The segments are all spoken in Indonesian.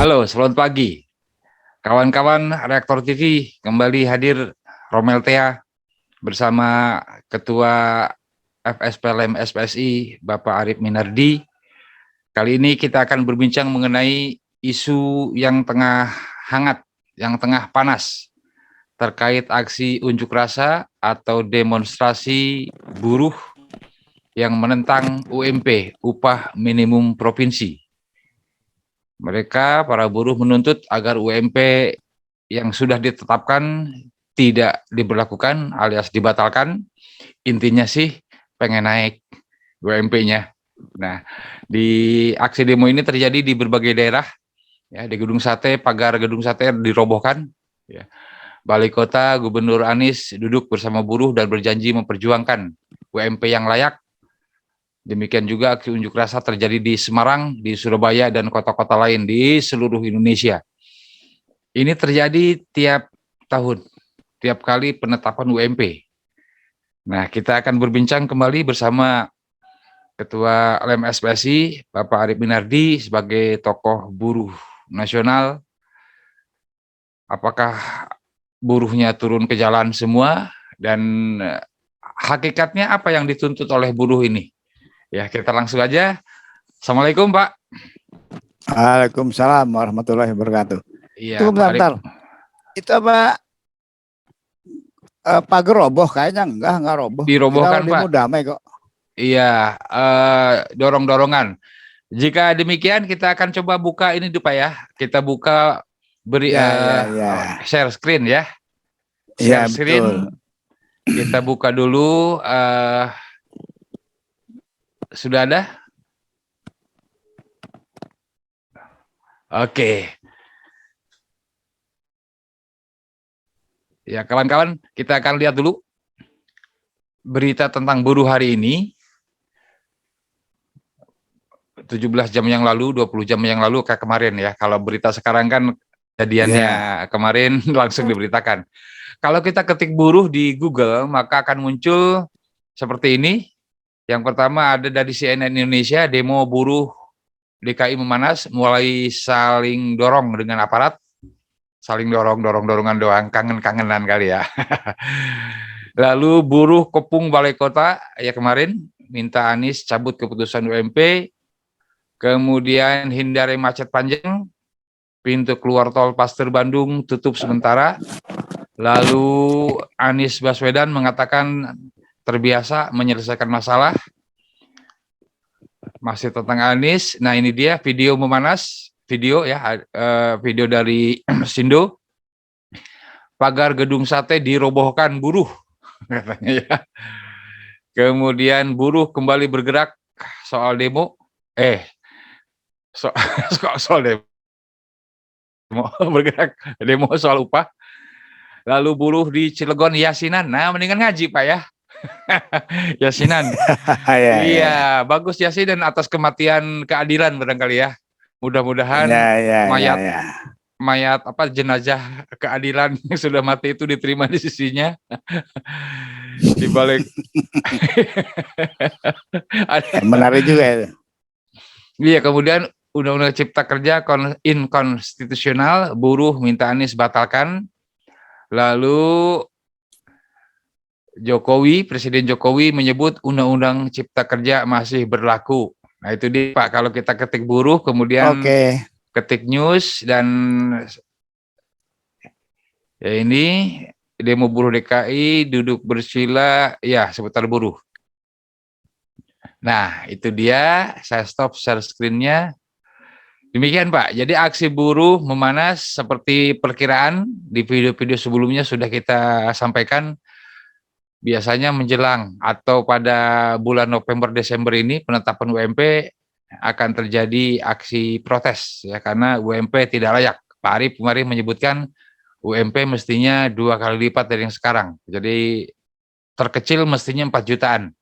Halo, selamat pagi. Kawan-kawan Reaktor TV kembali hadir Romel Tea bersama Ketua FSPLM SPSI Bapak Arief Minardi. Kali ini kita akan berbincang mengenai isu yang tengah hangat, yang tengah panas terkait aksi unjuk rasa atau demonstrasi buruh yang menentang UMP, upah minimum provinsi. Mereka, para buruh menuntut agar UMP yang sudah ditetapkan tidak diberlakukan alias dibatalkan. Intinya sih pengen naik UMP-nya. Nah, di aksi demo ini terjadi di berbagai daerah, ya, di Gedung Sate, pagar Gedung Sate dirobohkan. Ya. Balai Kota, Gubernur Anies duduk bersama buruh dan berjanji memperjuangkan UMP yang layak. Demikian juga aksi unjuk rasa terjadi di Semarang, di Surabaya, dan kota-kota lain di seluruh Indonesia. Ini terjadi tiap tahun, tiap kali penetapan UMP. Nah, kita akan berbincang kembali bersama Ketua LMSPSI, Bapak Arief Minardi, sebagai tokoh buruh nasional. Apakah buruhnya turun ke jalan semua, dan hakikatnya apa yang dituntut oleh buruh ini? Ya, kita langsung aja. Assalamualaikum, Pak. Waalaikumsalam warahmatullahi wabarakatuh. Iya, Tunggu Pak Arief. bentar. Itu apa pagar roboh? Kayaknya enggak roboh. Dirobohkan, Kita Pak. demo damai kok. Iya, dorong-dorongan. Jika demikian, kita akan coba buka ini dulu, Pak, ya. Kita buka beri Ya. share screen, ya. Ya, Share screen. betul. Kita buka dulu. Sudah ada? Oke. Ya, kawan-kawan, kita akan lihat dulu berita tentang buruh hari ini. 17 jam yang lalu, 20 jam yang lalu, kayak kemarin, ya. Kalau berita sekarang kan kejadiannya kemarin langsung diberitakan. Kalau kita ketik buruh di Google, maka akan muncul seperti ini. Yang pertama ada dari CNN Indonesia, demo buruh DKI memanas, mulai saling dorong dengan aparat, saling dorongan doang, kangen-kangenan kali ya. Lalu buruh kepung Balai Kota, ya kemarin, minta Anies cabut keputusan UMP, kemudian hindari macet panjang, pintu keluar tol Pasteur Bandung tutup sementara. Lalu Anies Baswedan mengatakan terbiasa menyelesaikan masalah. Masih tentang Anies. Nah, ini dia video memanas, video ya, video dari Sindo. Pagar Gedung Sate dirobohkan buruh, katanya ya. Kemudian buruh kembali bergerak soal demo. Soal demo bergerak demo soal upah. Lalu buruh di Cilegon yasinan. Nah, mendingan ngaji, Pak, ya. Yasinan. Iya, bagus Yasinan atas kematian keadilan barangkali ya. Mudah-mudahan mayat apa jenazah keadilan yang sudah mati itu diterima di sisinya. Di balik menarik juga itu. Iya, kemudian Undang-Undang Cipta Kerja inkonstitusional, buruh minta Anies batalkan. Lalu Presiden Jokowi menyebut Undang-Undang Cipta Kerja masih berlaku. Nah, itu dia, Pak, kalau kita ketik buruh, kemudian ketik news, dan ya ini demo buruh DKI, duduk bersila, ya seputar buruh. Nah, itu dia, saya stop share screen-nya. Demikian, Pak, jadi aksi buruh memanas seperti perkiraan di video-video sebelumnya sudah kita sampaikan. Biasanya menjelang atau pada bulan November-Desember ini penetapan UMP akan terjadi aksi protes, ya, karena UMP tidak layak. Pak Arief kemarin menyebutkan UMP mestinya 2 kali lipat dari yang sekarang. Jadi terkecil mestinya 4 jutaan.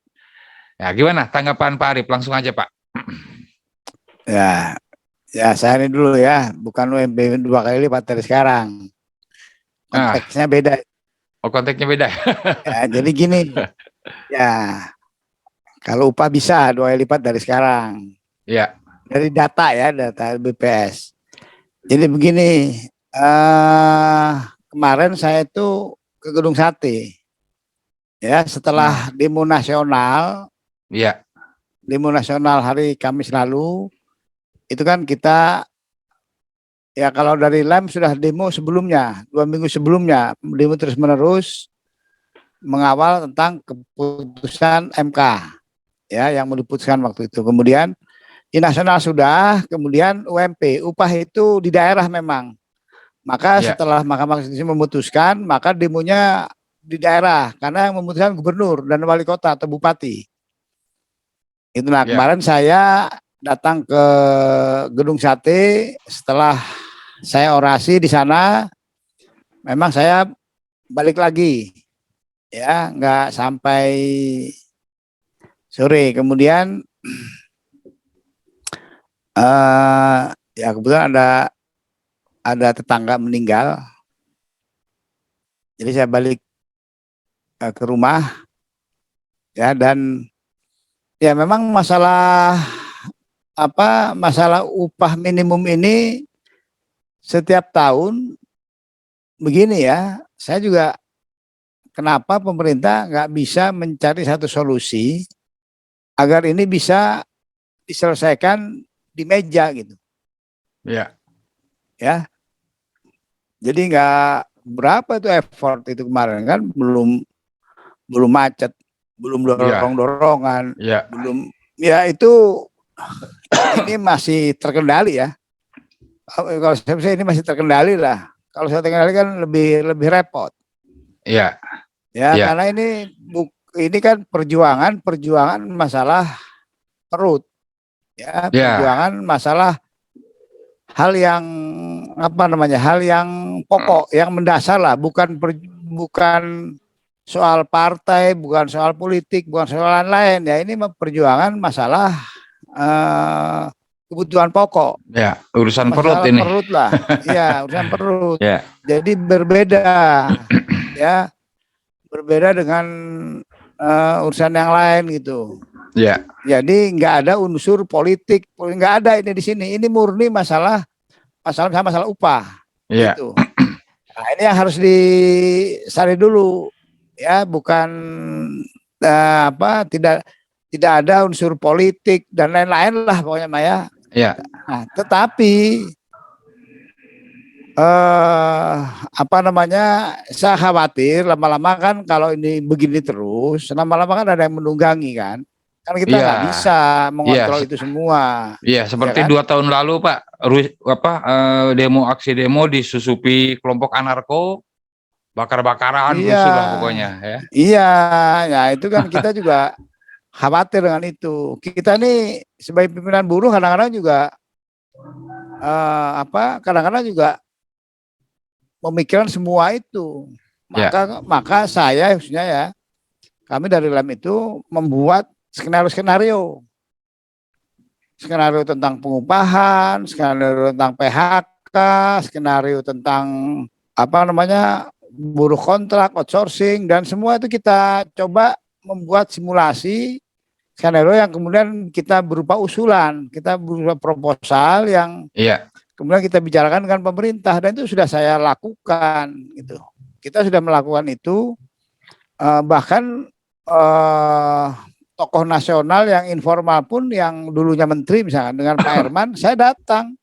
Ya, gimana tanggapan Pak Arief? Langsung aja, Pak. Ya saya ini dulu ya, bukan UMP 2 kali lipat dari sekarang. Konteksnya beda. Oh, konteksnya beda. Ya, jadi gini, ya kalau upah bisa 2 kali lipat dari sekarang. Ya. Dari data ya, data BPS. Jadi begini, kemarin saya itu ke Gedung Sate, ya setelah Nah, iya, demo nasional hari Kamis lalu, itu kan kita ya kalau dari LEM sudah demo sebelumnya, 2 minggu sebelumnya, demo terus menerus mengawal tentang keputusan MK, ya yang diputuskan waktu itu. Kemudian di nasional sudah, kemudian UMP, upah itu di daerah memang. Maka iya, setelah Mahkamah Konstitusi memutuskan, maka demonya di daerah karena yang memutuskan gubernur dan wali kota atau bupati. Itulah iya, kemarin saya datang ke Gedung Sate setelah saya orasi di sana. Memang saya balik lagi, ya nggak sampai sore. Kemudian eh, ya kebetulan ada tetangga meninggal, jadi saya balik ke rumah, ya. Dan ya memang masalah upah minimum ini setiap tahun begini ya. Saya juga kenapa pemerintah nggak bisa mencari satu solusi agar ini bisa diselesaikan di meja gitu, iya, ya. Jadi nggak berapa itu effort itu kemarin kan, belum belum macet, belum iya, dorong-dorongan, iya, belum, ya itu ini masih terkendali ya. Kalau saya ini masih terkendali lah. Kalau saya terkendali kan lebih lebih repot. iya, Ya, iya, karena ini kan perjuangan masalah perut, ya, iya, perjuangan masalah hal yang apa namanya, hal yang pokok, yang mendasar lah, bukan soal partai, bukan soal politik, bukan soal lain. Ya, ini perjuangan masalah eh, kebutuhan pokok, iya, urusan perut masalah ini. perut lah, ya urusan perut. Ya, Jadi berbeda, ya, berbeda dengan urusan yang lain gitu. ya, Jadi nggak ada unsur politik, nggak ada ini di sini. Ini murni masalah upah ya, gitu. Nah, ini yang harus disari dulu, ya, bukan tidak tidak ada unsur politik dan lain-lain lah pokoknya Maya. ya, Nah, tetapi apa namanya, saya khawatir lama-lama kan kalau ini begini terus, lama-lama kan ada yang menunggangi kan. Kan kita iya, nggak bisa iya, mengontrol itu semua, iya. ya Seperti kan? 2 tahun lalu, Pak, demo aksi demo disusupi kelompok anarko, bakar-bakaran, Iya, rusuh lah pokoknya, ya. iya, ya itu kan kita juga khawatir dengan itu. Kita nih sebagai pimpinan buruh kadang-kadang juga kadang-kadang juga memikirkan semua itu. Ya, Maka saya khususnya ya, kami dari LEM itu membuat skenario-skenario. Skenario tentang pengupahan, skenario tentang PHK, skenario tentang apa namanya, buruh kontrak, outsourcing, dan semua itu kita coba membuat simulasi skenario yang kemudian kita berupa usulan, kita berupa proposal yang iya, kemudian kita bicarakan dengan pemerintah, dan itu sudah saya lakukan gitu. Kita sudah melakukan itu, bahkan eh, tokoh nasional yang informal pun, yang dulunya menteri misalkan dengan Pak Herman, saya datang,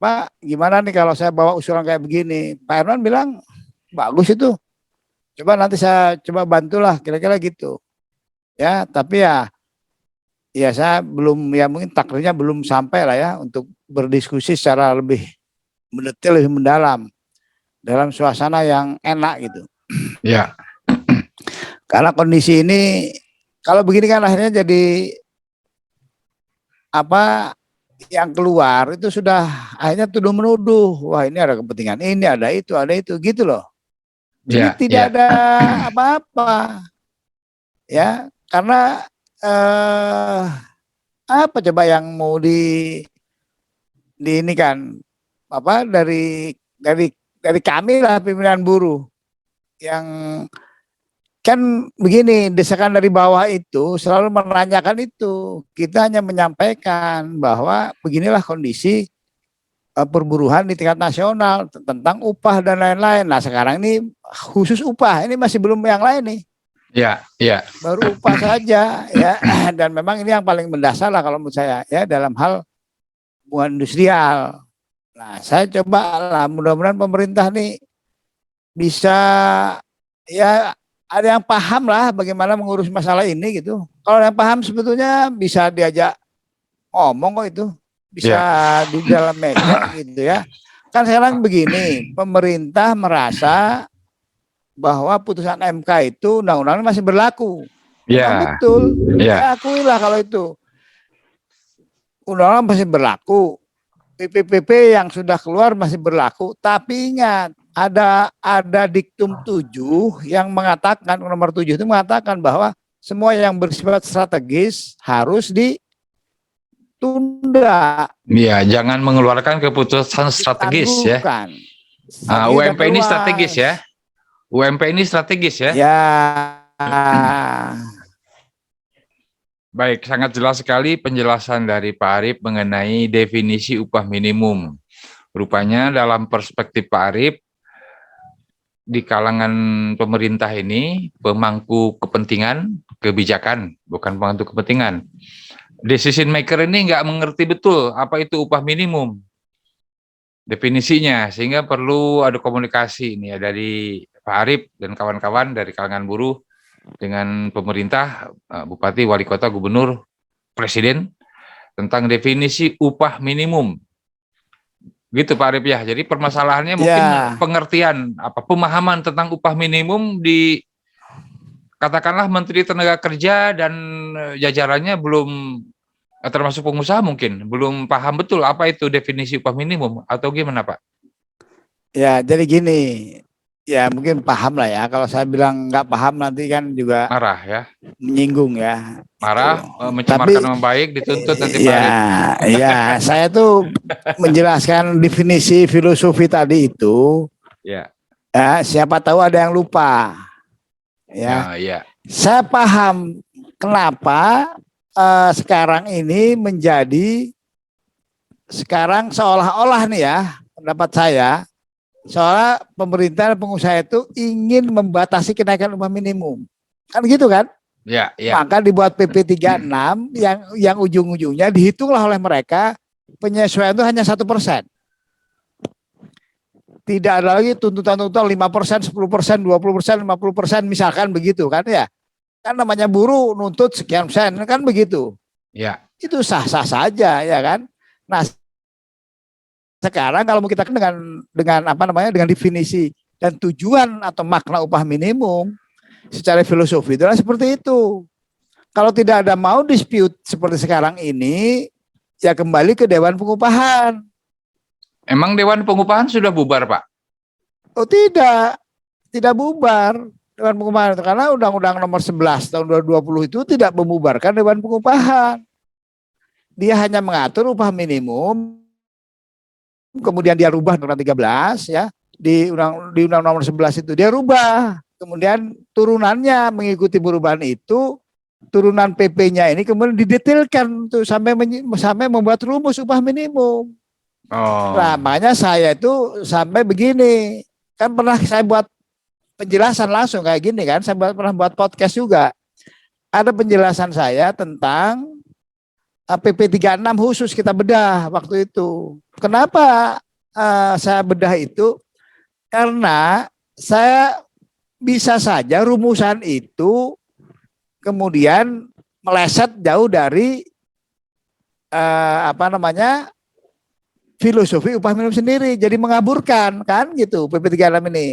Pak gimana nih kalau saya bawa usulan kayak begini. Pak Herman bilang bagus itu, coba nanti saya coba bantulah, kira-kira gitu, ya. Tapi ya saya belum, ya mungkin takdirnya belum sampai lah ya untuk berdiskusi secara lebih mendetail, lebih mendalam dalam suasana yang enak gitu. iya, Karena kondisi ini kalau begini kan akhirnya jadi apa, yang keluar itu sudah akhirnya tuduh menuduh, wah ini ada kepentingan ini, ada itu gitu loh. Jadi iya, tidak iya, ada apa-apa, ya, karena eh, apa coba yang mau di ini kan, apa, dari kami lah pimpinan buruh yang kan begini, desakan dari bawah itu selalu menanyakan itu. Kita hanya menyampaikan bahwa beginilah kondisi perburuhan di tingkat nasional tentang upah dan lain-lain. Nah sekarang ini khusus upah, ini masih belum yang lain nih. Ya, ya. Baru upah saja ya. Dan memang ini yang paling mendasar lah kalau menurut saya ya dalam hal hubungan industrial. Nah saya coba lah mudah-mudahan pemerintah nih bisa ya ada yang paham lah bagaimana mengurus masalah ini gitu. Kalau yang paham sebetulnya bisa diajak ngomong kok itu. Bisa di dalam meja gitu ya. Kan sekarang begini, pemerintah merasa bahwa putusan MK itu undang-undangnya masih berlaku. Memang betul. Ya akuilah kalau itu. Undang-undang masih berlaku. PPPP yang sudah keluar masih berlaku. Tapi ingat, ada diktum 7 yang mengatakan, nomor 7 itu mengatakan bahwa semua yang bersifat strategis harus ditunda. Iya, jangan mengeluarkan keputusan strategis ya. UMP ini strategis ya. UMP ini strategis ya. Ya. Baik, sangat jelas sekali penjelasan dari Pak Arief mengenai definisi upah minimum. Rupanya dalam perspektif Pak Arief, di kalangan pemerintah ini pemangku kepentingan kebijakan, bukan pemangku kepentingan. Decision maker ini nggak mengerti betul apa itu upah minimum, definisinya, sehingga perlu ada komunikasi ini ya dari Pak Arief dan kawan-kawan dari kalangan buruh dengan pemerintah, bupati, wali kota, gubernur, presiden tentang definisi upah minimum. Gitu Pak Arief ya. Jadi permasalahannya mungkin pengertian pemahaman tentang upah minimum di katakanlah Menteri Tenaga Kerja dan jajarannya belum, termasuk pengusaha mungkin belum paham betul apa itu definisi upah minimum atau gimana Pak? Ya jadi gini, ya mungkin paham lah ya. Kalau saya bilang nggak paham nanti kan juga marah ya, menyinggung ya. Marah, mencemarkan nama baik, dituntut nanti Pak Arief. Ya, saya tuh menjelaskan definisi filosofi tadi itu. Ya, siapa tahu ada yang lupa. Ya. Saya paham kenapa sekarang ini menjadi sekarang seolah-olah nih ya pendapat saya, soalnya pemerintah dan pengusaha itu ingin membatasi kenaikan upah minimum, kan gitu kan? Ya. Maka dibuat PP 36 yang ujung-ujungnya dihitunglah oleh mereka penyesuaian itu hanya 1%. Tidak ada lagi tuntutan-tuntutan 5%, 10%, 20%, 50% misalkan begitu kan ya. Kan namanya buruh nuntut sekian persen kan begitu. Ya. Itu sah-sah saja ya kan. Nah, sekarang kalau kita dengan definisi dan tujuan atau makna upah minimum secara filosofi itulah seperti itu. Kalau tidak ada mau dispute seperti sekarang ini, ya kembali ke Dewan Pengupahan. Emang Dewan Pengupahan sudah bubar, Pak? Oh tidak bubar Dewan Pengupahan itu karena Undang-Undang Nomor 11 tahun 2020 itu tidak membubarkan Dewan Pengupahan. Dia hanya mengatur upah minimum, kemudian dia rubah Undang 13 ya di Undang Nomor 11 itu dia rubah. Kemudian turunannya mengikuti perubahan itu, turunan PP-nya ini kemudian didetailkan tuh sampai membuat rumus upah minimum. Nah, makanya saya itu sampai begini, kan pernah saya buat penjelasan langsung kayak gini kan, saya pernah buat podcast juga. Ada penjelasan saya tentang PP 36 khusus kita bedah waktu itu. Kenapa saya bedah itu? Karena saya bisa saja rumusan itu kemudian meleset jauh dari filosofi upah minimum sendiri, jadi mengaburkan kan gitu PP 36 ini.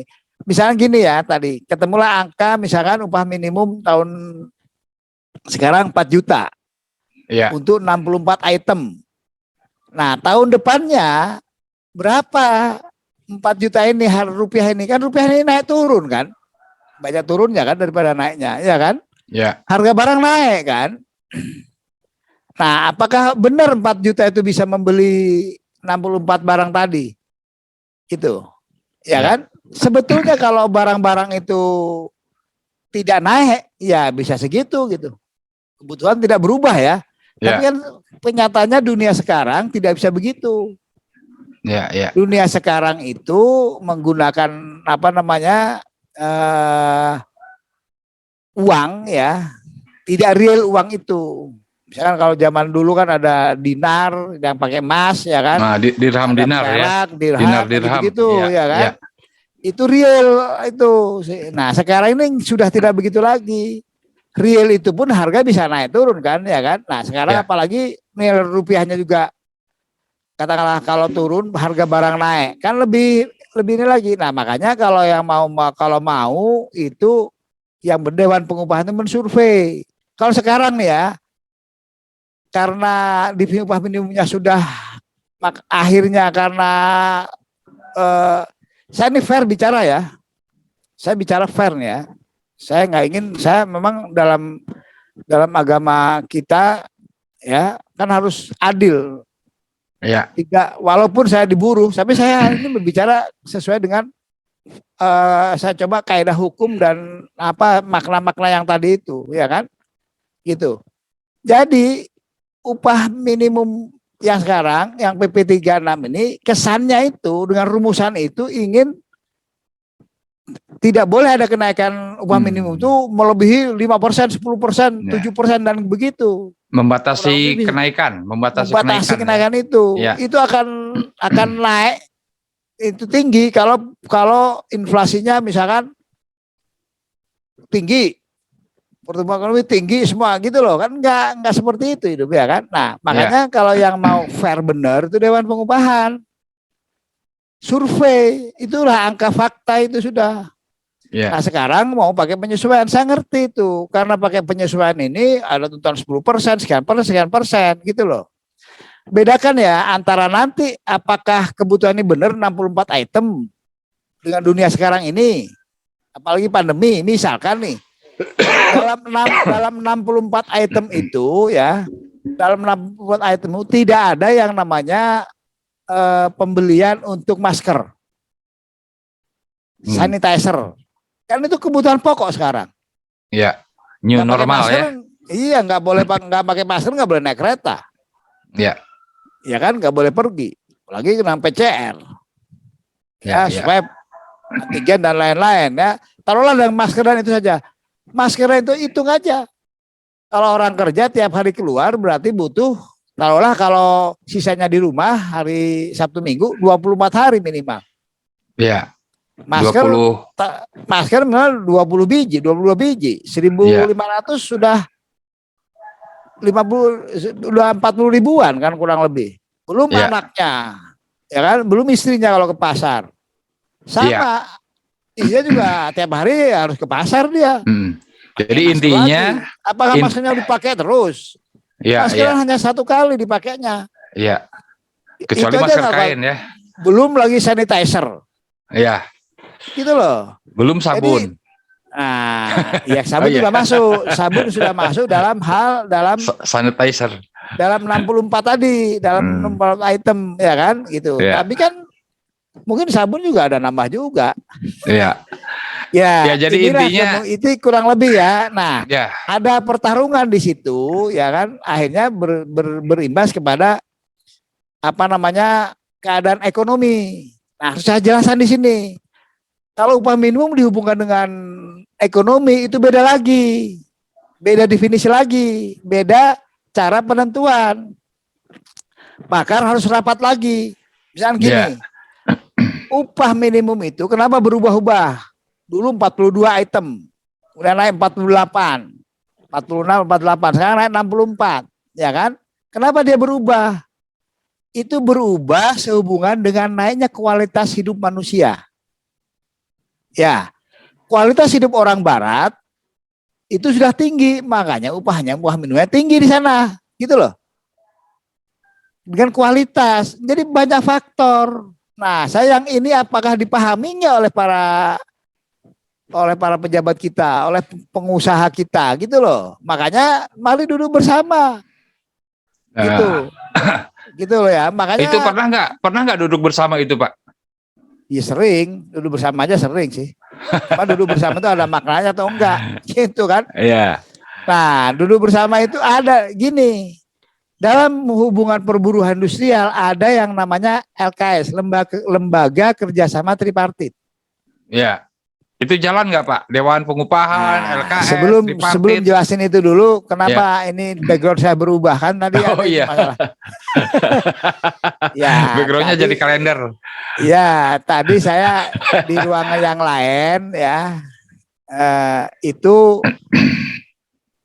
Misalnya gini ya tadi, ketemulah angka misalkan upah minimum tahun sekarang 4 juta untuk 64 item. Nah tahun depannya berapa 4 juta ini rupiah ini kan rupiah ini naik turun kan, banyak turunnya kan daripada naiknya, ya kan? Ya. Harga barang naik kan. Nah, apakah benar 4 juta itu bisa membeli 64 barang tadi? Itu. Ya kan? Sebetulnya kalau barang-barang itu tidak naik, ya bisa segitu gitu. Kebutuhan tidak berubah ya. Tapi kan kenyataannya dunia sekarang tidak bisa begitu. Ya. Dunia sekarang itu menggunakan apa namanya uang ya, tidak real uang itu. Misalkan kalau zaman dulu kan ada dinar yang pakai emas ya kan, Nah, dirham ada dinar ya. perak, dirham, Dinar-dirham. gitu-gitu ya kan. Ya. Itu real itu. Nah sekarang ini sudah tidak begitu lagi. Real itu pun harga bisa naik turun kan ya kan. Nah sekarang Ya. apalagi nilai rupiahnya juga katakanlah kalau turun harga barang naik kan lebih lebih ini lagi. Nah makanya kalau yang mau itu yang berdewan pengupahan itu mensurvei. Kalau sekarang nih ya, karena di upah minimumnya sudah akhirnya karena eh, saya ini fair bicara ya, saya bicara fair nih ya. Saya nggak ingin, saya memang dalam agama kita ya kan harus adil. Ya. Tidak, walaupun saya diburu, tapi saya ini berbicara sesuai dengan saya coba kaidah hukum dan apa makna-makna yang tadi itu, ya kan? Gitu. Jadi upah minimum yang sekarang, yang PP 36 ini kesannya itu dengan rumusan itu ingin tidak boleh ada kenaikan upah minimum itu melebihi 5%, 10%, 7% dan begitu. Membatasi kenaikan, membatasi kenaikan itu. Ya. Itu akan naik itu tinggi kalau inflasinya misalkan tinggi, pertumbuhan ekonomi tinggi semua gitu loh kan, nggak seperti itu hidup ya kan. Nah makanya kalau yang mau fair benar itu Dewan Pengupahan survei, itulah angka fakta itu sudah. Nah sekarang mau pakai penyesuaian, saya ngerti itu karena pakai penyesuaian ini ada tuntutan 10%, sekian persen gitu loh. Bedakan ya antara nanti apakah kebutuhan ini benar 64 item dengan dunia sekarang ini, apalagi pandemi misalkan nih, dalam 64 item itu ya, dalam 64 item itu tidak ada yang namanya pembelian untuk masker, sanitizer, kan itu kebutuhan pokok sekarang. Ya, new normal masker, ya. Iya, nggak pakai masker, nggak boleh naik kereta. Ya kan, nggak boleh pergi, apalagi kena PCR. Ya, supaya antigen dan lain-lain ya. Taruhlah dengan masker dan itu saja. Masker itu hitung aja. Kalau orang kerja tiap hari keluar berarti butuh, taruhlah kalau sisanya di rumah hari Sabtu Minggu 24 hari minimal. Iya. Masker 20 biji, 22 biji, 1.500 sudah 40 ribuan kan kurang lebih. Belum anaknya, ya kan, belum istrinya kalau ke pasar. Sama, istrinya juga tiap hari harus ke pasar dia. Jadi intinya, apakah maskernya dipakai terus? Masker hanya satu kali dipakainya. Iya. Kecuali masker kain ya. Belum lagi sanitizer. Iya. Gitu loh. Belum sabun. Jadi, ya sabun juga masuk. Sabun sudah masuk dalam sanitizer. Dalam 64 tadi, dalam 64 item ya kan gitu. Tapi kan mungkin sabun juga ada nambah juga. Iya. Ya, jadi intinya itu kurang lebih ya. Nah, ada pertarungan di situ ya kan, akhirnya berimbas kepada apa namanya keadaan ekonomi. Nah, harus saya jelaskan di sini. Kalau upah minimum dihubungkan dengan ekonomi itu beda lagi. Beda definisi lagi, beda cara penentuan. Maka harus rapat lagi. Misalnya gini. Upah minimum itu kenapa berubah-ubah? Dulu 42 item. Udah naik 48. 46, 48, sekarang naik 64, ya kan? Kenapa dia berubah? Itu berubah sehubungan dengan naiknya kualitas hidup manusia. Ya, kualitas hidup orang barat itu sudah tinggi, makanya upah minimumnya tinggi di sana, gitu loh. Dengan kualitas, jadi banyak faktor. Nah, sayang ini apakah dipahaminya oleh para pejabat kita, oleh pengusaha kita, gitu loh. Makanya mari duduk bersama, gitu, gitu loh ya. Makanya itu pernah nggak duduk bersama itu, Pak? Iya sering, duduk bersama aja sering sih. Cuma duduk bersama itu ada maknanya atau enggak, gitu kan? Iya. Nah, duduk bersama itu ada gini. Dalam hubungan perburuhan industrial ada yang namanya LKS, Lembaga Kerjasama Tripartit. Ya. Itu jalan nggak Pak? Dewan Pengupahan, Nah, LKS, sebelum tripartit. jelasin itu dulu, Ya. kenapa ini background saya berubah kan tadi Oh ada itu iya. masalah. Ya, Backgroundnya jadi tadi, kalender. ya tadi saya di ruangan yang lain ya, itu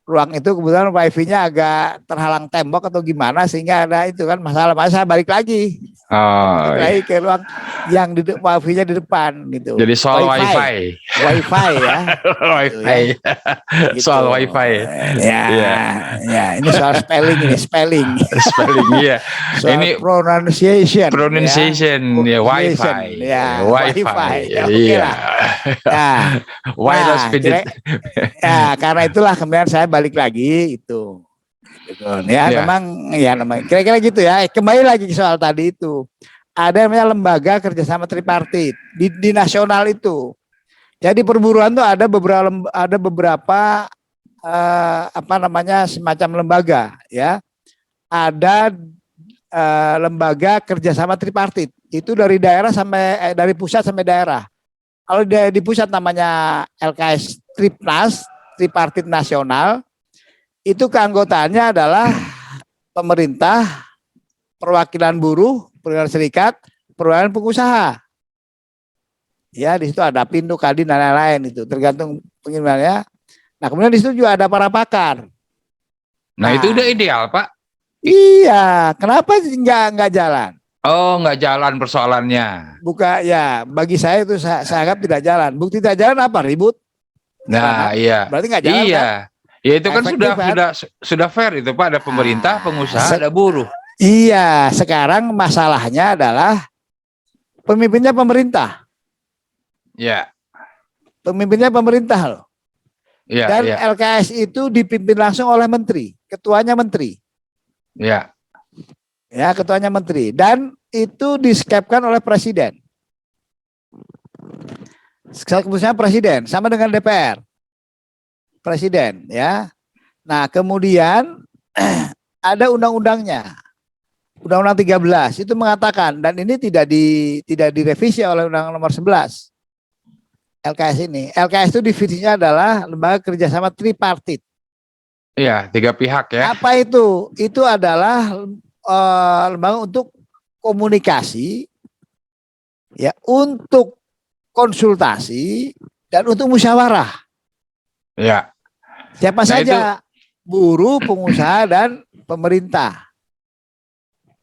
ruang itu kebetulan wifi-nya agak terhalang tembok atau gimana sehingga ada itu kan masalah. Masa saya balik lagi Oh, iya. ke ruang yang di wifi-nya di depan gitu. Jadi soal wifi. Wifi ya. Wifi. Gitu. Soal wifi. Ya, Iya. ya ini soal spelling ini spelling. Spelling iya. Soal Ini pronunciation. pronunciation ya, wifi. Ya, Wifi. Ya, oke Iya. lah. Nah, Wireless speed. ya karena itulah kemudian saya balik lagi itu. Gitu. Ya, Ya. memang ya namanya kira-kira gitu ya. Kembali lagi ke soal tadi itu. Ada yang namanya lembaga kerjasama tripartit di nasional itu. Jadi perburuan tuh ada beberapa apa namanya semacam lembaga ya. Ada lembaga kerjasama tripartit itu dari daerah sampai dari pusat sampai daerah. Kalau di pusat namanya LKS Tripnas, Tripartit Nasional. Itu keanggotaannya adalah pemerintah, perwakilan buruh, perwakilan serikat, perwakilan pengusaha. Ya, di situ ada Pindo, Kadin dan lain-lain itu, tergantung pengirimannya. Nah, kemudian di situ juga ada para pakar. Nah, itu udah ideal, Pak. Iya, kenapa nggak jalan? Oh, nggak jalan persoalannya. Ya, bagi saya itu saya anggap tidak jalan. Bukti tidak jalan apa? Ribut. Nah, iya. Berarti nggak jalan kan? Ya itu kan Efektif, sudah fair itu Pak, ada pemerintah, pengusaha, ada buruh. Iya, sekarang masalahnya adalah pemimpinnya pemerintah. Ya. Pemimpinnya pemerintah loh. Ya, dan ya. LKS itu dipimpin langsung oleh menteri, ketuanya menteri. Ya. Ya, ketuanya menteri dan itu diskepkan oleh presiden. Keputusannya presiden sama dengan DPR. Presiden ya. Nah, kemudian ada undang-undangnya. Undang-Undang 13 itu mengatakan dan ini tidak direvisi oleh Undang-Undang Nomor 11. LKS ini. LKS itu definisinya adalah lembaga kerjasama tripartit. Iya, 3 pihak ya. Apa itu? Itu adalah lembaga untuk komunikasi, ya, untuk konsultasi dan untuk musyawarah. Ya. Siapa saja? Buruh, pengusaha dan pemerintah.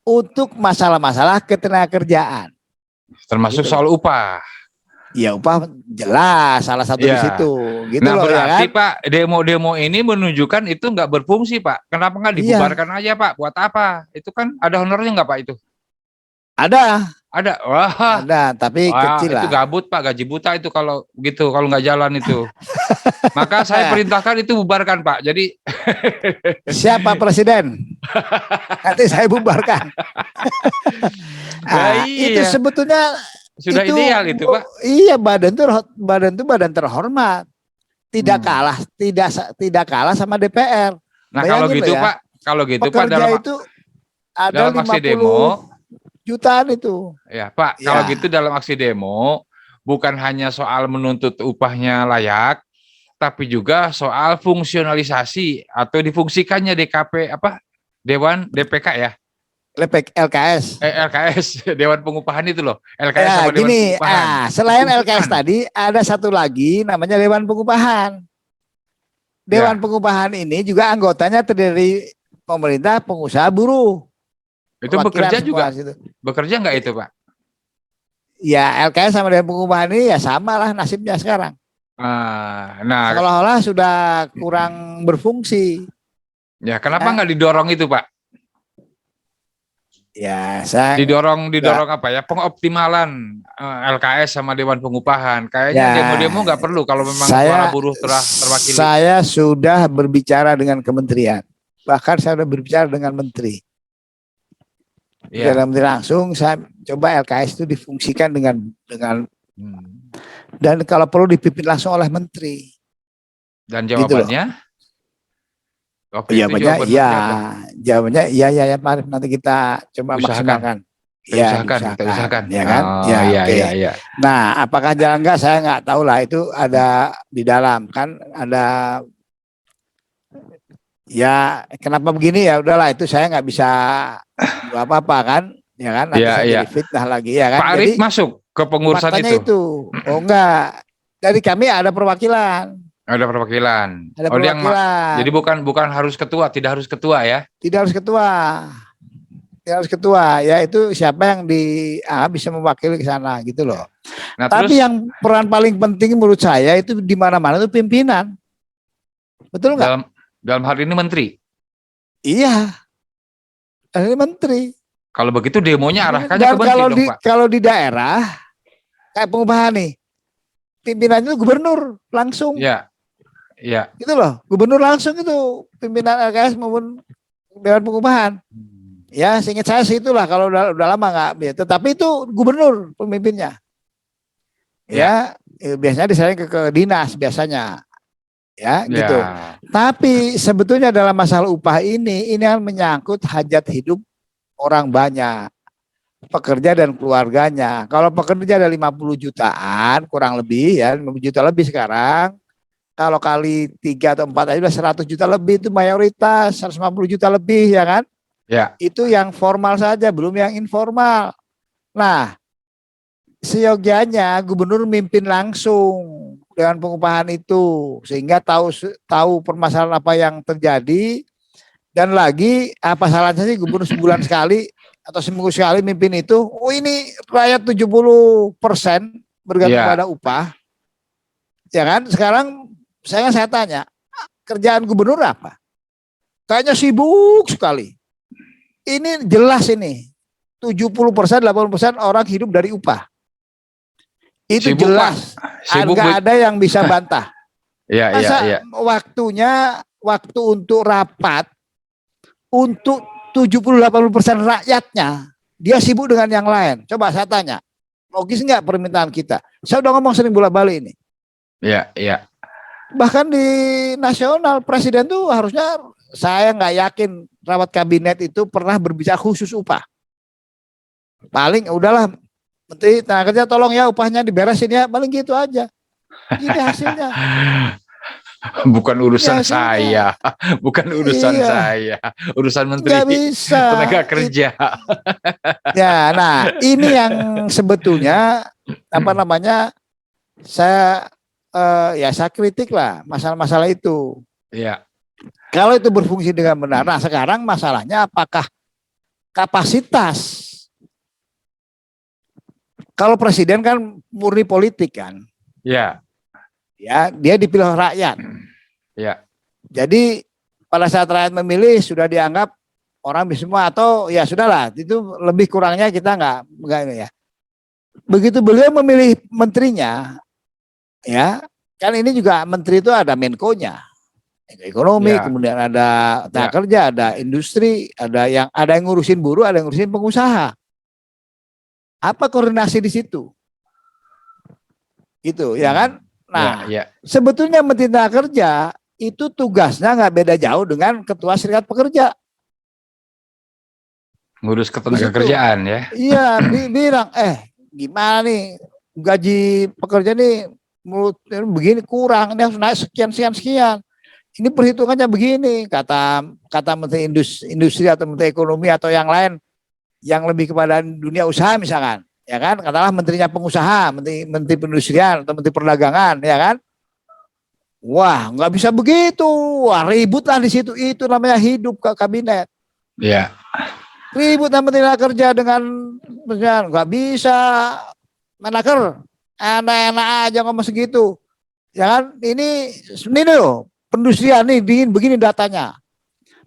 Untuk masalah-masalah ketenagakerjaan. Termasuk gitu. Soal upah. Ya upah jelas salah satu di situ. Gitu nah loh, berarti ya kan? Pak demo-demo ini menunjukkan itu nggak berfungsi Pak. Kenapa nggak dibubarkan aja Pak? Buat apa? Itu kan ada honornya nggak Pak itu? Ada. Wah. Ada, tapi kecil lah. Itu gabut Pak, gaji buta itu kalau gitu, kalau nggak jalan itu. Maka saya perintahkan itu bubarkan Pak. Jadi siapa presiden? Nanti saya bubarkan. Nah, iya. Itu sebetulnya sudah ideal itu Pak. Iya, badan itu badan terhormat. Tidak kalah sama DPR. Nah, kalau gitu ya, Pak, kalau gitu Pak dalam itu ada 50 demo jutaan itu. Ya, Pak, kalau gitu dalam aksi demo bukan hanya soal menuntut upahnya layak, tapi juga soal fungsionalisasi atau difungsikannya DKP Dewan DPK ya. LKS. LKS, Dewan Pengupahan itu loh. LKS ya, sama Dewan Pengupahan. Selain LKS tadi ada satu lagi namanya Dewan Pengupahan. Dewan Pengupahan ini juga anggotanya terdiri pemerintah, pengusaha, buruh. Itu bekerja juga? Bekerja nggak itu Pak? Ya LKS sama Dewan Pengupahan ini ya sama lah nasibnya sekarang. Nah, seolah-olah sudah kurang berfungsi. Ya kenapa nggak didorong itu Pak? Ya saya didorong apa ya, pengoptimalan LKS sama Dewan Pengupahan. Kayaknya demo-demo nggak perlu kalau memang suara buruh terwakili. Saya sudah berbicara dengan kementerian, bahkan saya sudah berbicara dengan menteri. Dalam langsung saya coba LKS itu difungsikan dengan dan kalau perlu dipimpin langsung oleh menteri. Dan jawabannya? Gitu Waktu itu Jawabannya jawaban iya, Menteri apa? jawabannya iya ya ya Pak Arief, nanti kita coba Usahakan, maksimalkan. kita Ya, usahakan, kita diusahakan, usahakan. ya kan? Oh, Ya, iya, iya, oke. iya. Nah, apakah jalan enggak saya nggak tahu lah, itu ada di dalam kan ada. Ya kenapa begini, ya udahlah, itu saya nggak bisa apa-apa kan, ya kan, nanti Iya, saya iya. jadi fitnah lagi ya Pak kan. Arief Jadi masuk ke pengurusan faktanya itu. itu, oh enggak, dari kami ada perwakilan, Ada perwakilan. ada Oh, dia perwakilan, jadi bukan bukan harus ketua, tidak harus ketua ya. tidak harus ketua, tidak harus ketua, ya itu siapa yang bisa mewakili ke sana gitu loh. Nah, Tapi terus yang peran paling penting menurut saya itu di mana-mana itu pimpinan, betul nggak? dalam dalam hal ini menteri. Iya, ini menteri. Kalau begitu demonya arahkannya ke Dan menteri dong, Pak. kalau di daerah kayak pengupahan nih, pimpinannya itu gubernur langsung, Iya, iya. gitu loh, gubernur langsung itu pimpinan LKS maupun Dewan Pengupahan. Ya, seingat saya sih itulah, kalau udah lama nggak, ya, tetapi itu gubernur pemimpinnya. Ya, biasanya diserahin ke dinas biasanya, ya gitu. Ya. Tapi sebetulnya dalam masalah upah ini kan menyangkut hajat hidup orang banyak, pekerja dan keluarganya. Kalau pekerja ada 50 jutaan kurang lebih ya, 50 juta lebih sekarang. Kalau kali 3 atau 4 aja udah 100 juta lebih, itu mayoritas 150 juta lebih ya kan. Ya. Itu yang formal saja, belum yang informal. Nah, seyogianya gubernur mimpin langsung dengan pengupahan itu, sehingga tahu permasalahan apa yang terjadi. Dan lagi apa salahnya sih gubernur sebulan sekali atau seminggu sekali mimpin itu? Oh, ini rakyat 70% bergantung Ya. pada upah. Ya kan? Sekarang saya tanya, kerjaan gubernur apa? Kayaknya sibuk sekali. Ini jelas ini 70%, 80% orang hidup dari upah. Itu Sibuk, jelas. Sibuk, nggak ada yang bisa bantah. Iya, Masa iya. waktu untuk rapat untuk 70-80% rakyatnya, dia sibuk dengan yang lain. Coba saya tanya, logis nggak permintaan kita? Saya udah ngomong sering bolak-balik ini. Iya, iya. Bahkan di nasional, presiden tuh harusnya, saya nggak yakin rapat kabinet itu pernah berbicara khusus upah. Paling udahlah, Menteri Tenaga Kerja tolong ya upahnya diberesin ya, paling gitu aja. Ini hasilnya. Bukan urusan Ya, saya, bukan urusan iya. saya, urusan Menteri Nggak bisa. Tenaga Kerja. Ya, nah ini yang sebetulnya apa namanya, saya saya kritik lah masalah-masalah itu. Iya. Kalau itu berfungsi dengan benar. Nah, sekarang masalahnya apakah kapasitas? Kalau presiden kan murni politik kan. Iya. Ya, dia dipilih rakyat. Iya. Jadi pada saat rakyat memilih sudah dianggap orang semua, atau ya sudahlah, itu lebih kurangnya kita nggak ini ya. Begitu beliau memilih menterinya, ya kan ini juga menteri itu ada Menko-nya, ekonomi, Ya. kemudian ada tenaga kerja, ada industri, ada yang ngurusin buruh, ada yang ngurusin pengusaha. Apa koordinasi di situ? Itu ya kan. Nah, sebetulnya Menteri Tenaga Kerja itu tugasnya nggak beda jauh dengan Ketua Serikat Pekerja. Ngurus ketenaga kerjaan ya. Iya, bilang, gimana nih gaji pekerja nih begini kurang, ini harus naik sekian. Ini perhitungannya begini, kata Menteri Industri atau Menteri Ekonomi atau yang lain yang lebih kepada dunia usaha misalkan. Ya kan, katakanlah menterinya pengusaha, menteri perindustrian atau menteri perdagangan, ya kan. Wah, nggak bisa begitu. Wah, ribut lah di situ. Itu namanya hidup ke kabinet. Iya. Ribut sama tenaga kerja dengan nggak bisa. Menaker, enak-enak aja ngomong segitu. Ya kan, ini loh, perindustrian nih begini datanya.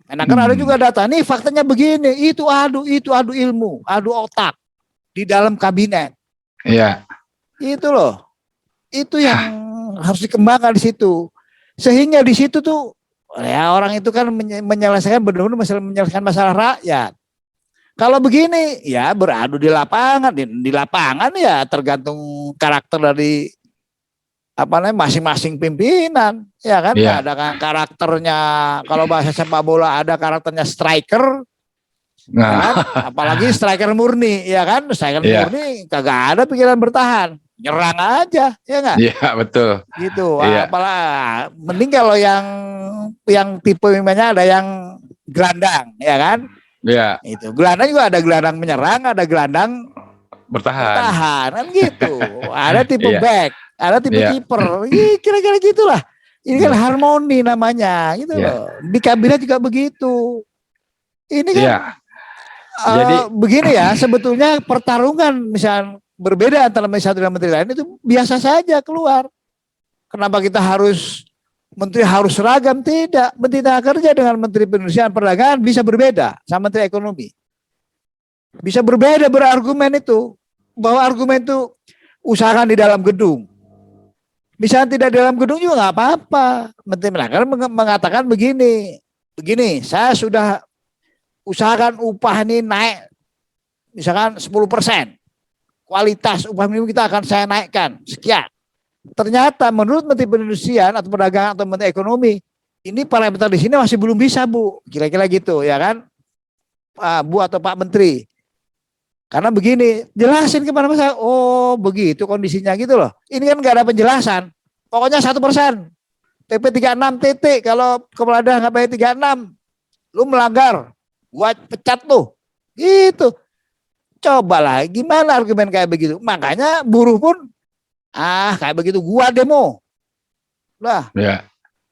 Menaker ada juga data. Nih faktanya begini. Itu adu ilmu, adu otak di dalam kabinet. Iya. Itu loh. Itu yang harus dikembangkan di situ. Sehingga di situ tuh ya orang itu kan menyelesaikan benar-benar menyelesaikan masalah rakyat. Kalau begini ya beradu di lapangan, di lapangan ya tergantung karakter dari apa namanya masing-masing pimpinan, ya kan? Iya. Ada karakternya, kalau bahasa sepak bola ada karakternya striker, ya Nah, kan? Apalagi striker murni, ya kan? Striker iya, murni kagak ada pikiran bertahan, nyerang aja, ya nggak? iya betul. Gitu. Iya, Apalah, mending kalau yang tipe pemainnya ada yang gelandang, ya kan? iya, Itu gelandang juga ada gelandang menyerang, ada gelandang bertahan. bertahan kan gitu. Ada tipe Iya, back, ada tipe iya, kiper. Kira-kira gitulah. Ini kan iya, harmoni namanya gitu iya, loh. Di kabinet juga begitu. Ini kan iya. Jadi, begini ya, sebetulnya pertarungan misal berbeda antara menteri satu dan menteri lain itu biasa saja keluar. Kenapa kita harus menteri harus seragam? Tidak. Menteri Tenaga Kerja dengan Menteri Perindustrian Perdagangan bisa berbeda sama Menteri Ekonomi. Bisa berbeda berargumen itu. Bahwa argumen itu usahakan di dalam gedung. Misalnya tidak di dalam gedung juga nggak apa-apa. Menteri Tenaga mengatakan begini. Begini, saya sudah usahakan upah ini naik misalkan 10%. Kualitas upah minimum kita akan saya naikkan. Sekian. Ternyata menurut Menteri Perindustrian atau Perdagangan atau Menteri Ekonomi, ini parameter di sini masih belum bisa, Bu. Kira-kira gitu, ya kan? Bu atau Pak Menteri. Karena begini, jelasin kepada saya, oh begitu kondisinya gitu loh. Ini kan nggak ada penjelasan. Pokoknya 1%. PP 36 TT, kalau kepala daerah nggak bayar 36, lu melanggar, gua pecat tuh. Gitu. Cobalah, gimana argumen kayak begitu? Makanya buruh pun kayak begitu gua demo. Lah, ya,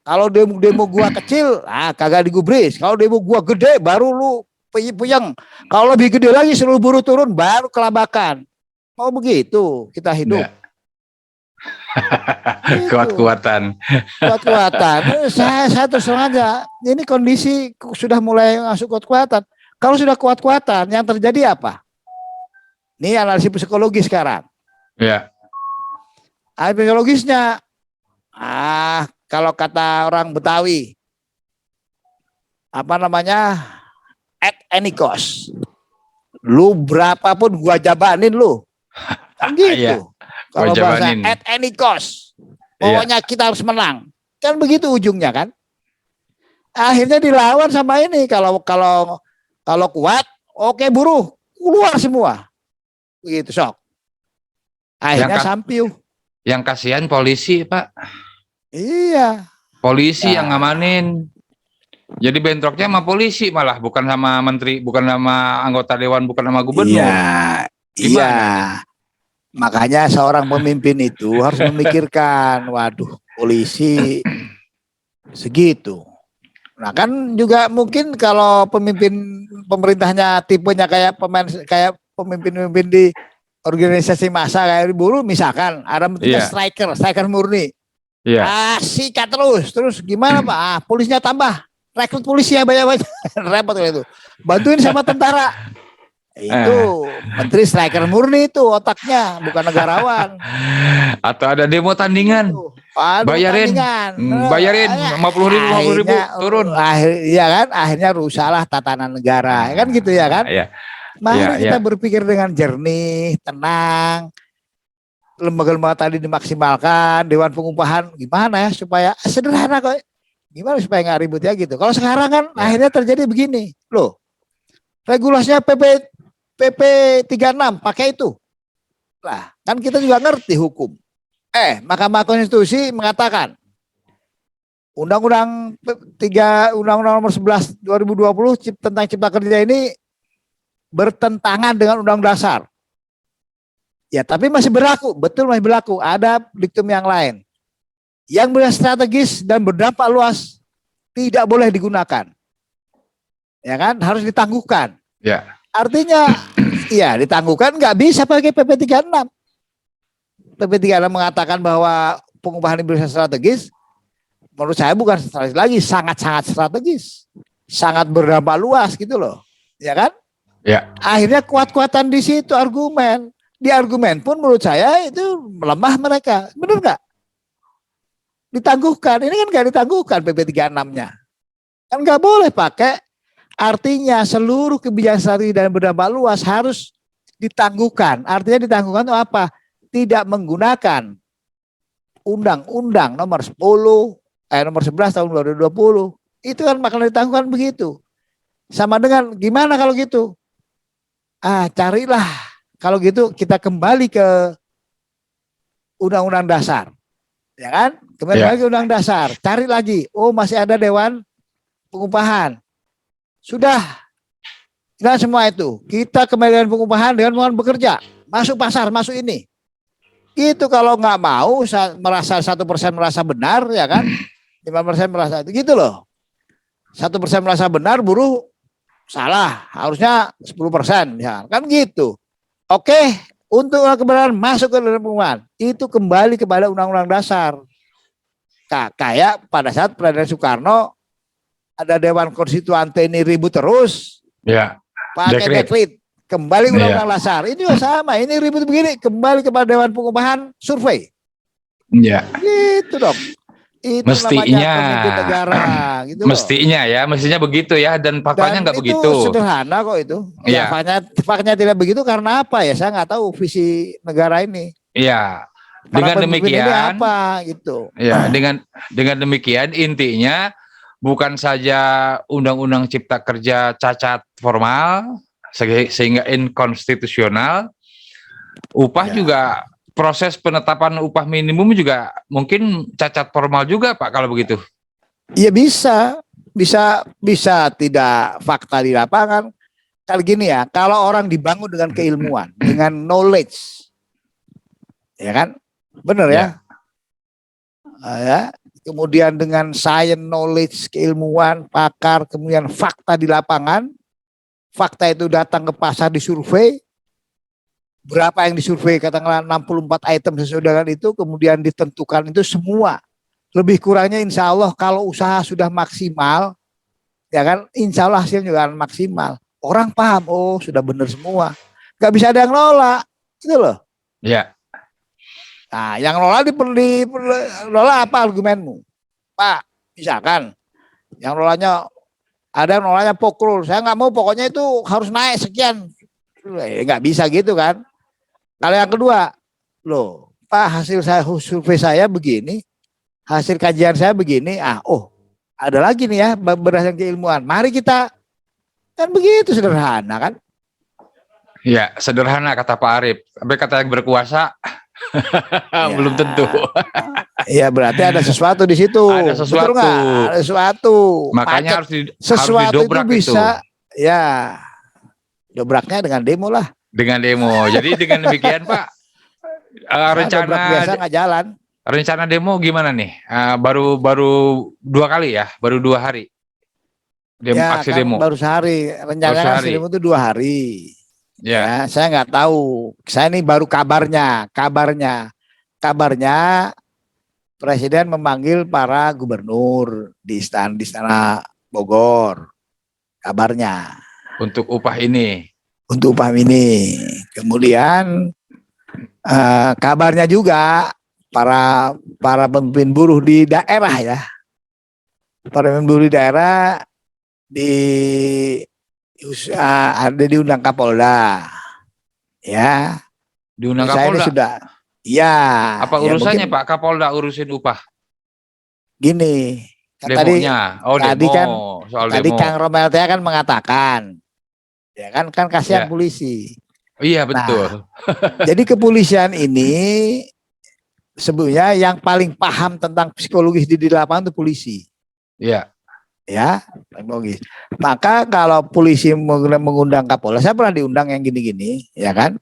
kalau demo gua kecil, kagak digubris. Kalau demo gua gede, baru lu puyeng. Kalau lebih gede lagi, seluruh buruh turun, baru kelabakan. Mau begitu kita hidup. ya. Gitu. Kuat-kuatan. Kuat-kuatan. Saya terus terang aja, ini kondisi sudah mulai masuk kuat-kuatan. Kalau sudah kuat-kuatan, yang terjadi apa? Ini analisis psikologis sekarang. Ya, Psikologisnya, kalau kata orang Betawi, apa namanya, at any cost. Lu berapapun gua jabanin lu. Kan gitu. Iya, Kalau gua bahasa jabanin. at any cost. Pokoknya kita harus menang. Kan begitu ujungnya kan. Akhirnya dilawan sama ini. Kalau kuat, oke buruh, keluar semua. Begitu sok. Akhirnya sampiu. Yang kasihan polisi, Pak. Iya. Polisi yang ngamanin. Jadi bentroknya sama polisi malah, bukan sama menteri, bukan sama anggota dewan, bukan sama gubernur. Iya. Iya. Makanya seorang pemimpin itu harus memikirkan, waduh, polisi segitu. Nah kan juga mungkin kalau pemimpin pemerintahnya tipenya kayak pemimpin-pemimpin di organisasi massa kayak buruh, misalkan ada menterinya striker murni. Sikat terus gimana Pak? Polisinya tambah, rekrut polisi ya banyak-banyak. Repot itu. Bantuin sama tentara. Itu menteri striker murni itu otaknya, bukan negarawan. Atau ada demo tandingan. Bayarin 50.000 turun. Akhirnya rusaklah tatanan negara, kan gitu ya kan. Mari kita berpikir dengan jernih, tenang. Lembaga-lembaga tadi dimaksimalkan, Dewan Pengupahan gimana ya supaya sederhana kok. Gimana supaya nggak ribut ya gitu. Kalau sekarang kan akhirnya terjadi begini, loh. Regulasinya PP 36 pakai itu. Lah, kan kita juga ngerti hukum. Mahkamah Konstitusi mengatakan Undang-Undang Nomor 11 2020 tentang Cipta Kerja ini bertentangan dengan Undang-Undang Dasar. Ya, tapi masih berlaku, betul masih berlaku. Ada diktum yang lain. Yang bersifat strategis dan berdampak luas tidak boleh digunakan. Ya kan, harus ditangguhkan. Ya. Artinya, ya ditangguhkan nggak bisa pakai PP 36. PP 36 mengatakan bahwa pengupahan ini bersifat strategis. Menurut saya bukan strategis lagi, sangat-sangat strategis. Sangat berdampak luas gitu loh. Ya kan? Ya. Akhirnya kuat-kuatan di situ argumen. Di argumen pun menurut saya itu melemah mereka. Benar nggak? Ditangguhkan. Ini kan nggak ditangguhkan PP 36-nya. Kan nggak boleh pakai. Artinya seluruh kebijakan strategis dan berdampak luas harus ditangguhkan. Artinya ditangguhkan itu apa? Tidak menggunakan Undang-Undang nomor 11 tahun 2020. Itu kan makna ditangguhkan begitu. Sama dengan gimana kalau gitu? Carilah kalau gitu kita kembali ke Undang-Undang Dasar. Ya kan? Kembali ke Undang Dasar. Cari lagi. Oh, masih ada Dewan Pengupahan. Sudah. Nah, semua itu. Kita kembali Dewan Pengupahan, Dewan Pengupahan bekerja. Masuk pasar, masuk ini. Itu kalau nggak mau merasa 1% merasa benar, ya kan? 5% merasa itu gitu loh. 1% merasa benar, buruh salah. Harusnya 10%, ya kan gitu. Oke, untuk kebenaran masuk ke dalam pengupahan. Itu kembali kepada Undang-Undang Dasar. Kayak pada saat Presiden Soekarno ada Dewan Konstituante ini ribut terus. Ya. Pakai dekret. Kembali Undang-Undang Dasar. Ini juga sama. Ini ribut begini. Kembali kepada Dewan Pengupahan survei. Ya. Gitu dong. Itu mestinya pemimpin negara. Gitu mestinya ya. Mestinya begitu ya. Dan faktanya nggak begitu. Itu sederhana kok itu. Ya. Faktanya tidak begitu karena apa ya? Saya nggak tahu visi negara ini. Iya. Dengan demikian. Ini apa gitu. Ya. Dengan demikian intinya bukan saja Undang-Undang Cipta Kerja cacat formal sehingga inkonstitusional, upah juga proses penetapan upah minimum juga mungkin cacat formal juga Pak kalau begitu. Iya bisa tidak fakta di lapangan. Kalau gini ya, kalau orang dibangun dengan keilmuan, dengan knowledge, ya kan, benar ya. Ya. Kemudian dengan science, knowledge, keilmuan, pakar, kemudian fakta di lapangan. Fakta itu datang ke pasar disurvei. Berapa yang disurvei, katakanlah 64 item sesuai dengan itu, kemudian ditentukan itu semua. Lebih kurangnya insya Allah kalau usaha sudah maksimal, ya kan, insya Allah hasilnya juga akan maksimal. Orang paham, oh sudah benar semua. Gak bisa ada yang nolak, gitu loh. Ya. Nah, yang nolak nolak apa argumenmu? Pak, misalkan yang nolaknya ada yang nolaknya pokrol, saya nggak mau pokoknya itu harus naik sekian, nggak bisa gitu kan. Kalau yang kedua, loh Pak hasil survei saya begini, hasil kajian saya begini, ada lagi nih ya berdasarkan keilmuan, mari kita, kan begitu sederhana kan. Ya sederhana kata Pak Arief, tapi kata yang berkuasa belum tentu. Ya berarti ada sesuatu di situ. Ada sesuatu. Ada sesuatu. Makanya sesuatu harus didobrak itu bisa. Itu. Ya, dobraknya dengan demo lah. Dengan demo. Jadi dengan demikian Pak, rencana biasa nggak jalan. Rencana demo gimana nih? Baru 2 kali ya, baru 2 hari. Aksi kan demo. Baru sehari. Rencananya aksi demo itu 2 hari. Ya, saya nggak tahu. Saya ini baru kabarnya Presiden memanggil para gubernur di istana Bogor. Kabarnya. Untuk upah ini. Kemudian kabarnya juga para pemimpin buruh di daerah ya. Para pemimpin buruh di daerah ada diundang Kapolda, ya. Diundang Kapolda sudah, ya. Apa urusannya Pak Kapolda urusin upah? Gini, demonya, tadi kan soal tadi demo. Kang Romel kan mengatakan, ya kan kasihan polisi. Iya betul. Jadi kepolisian ini sebetulnya yang paling paham tentang psikologis di lapangan itu polisi. Iya. Ya, logis. Maka kalau polisi mengundang Kapolda, saya pernah diundang yang gini-gini, ya kan?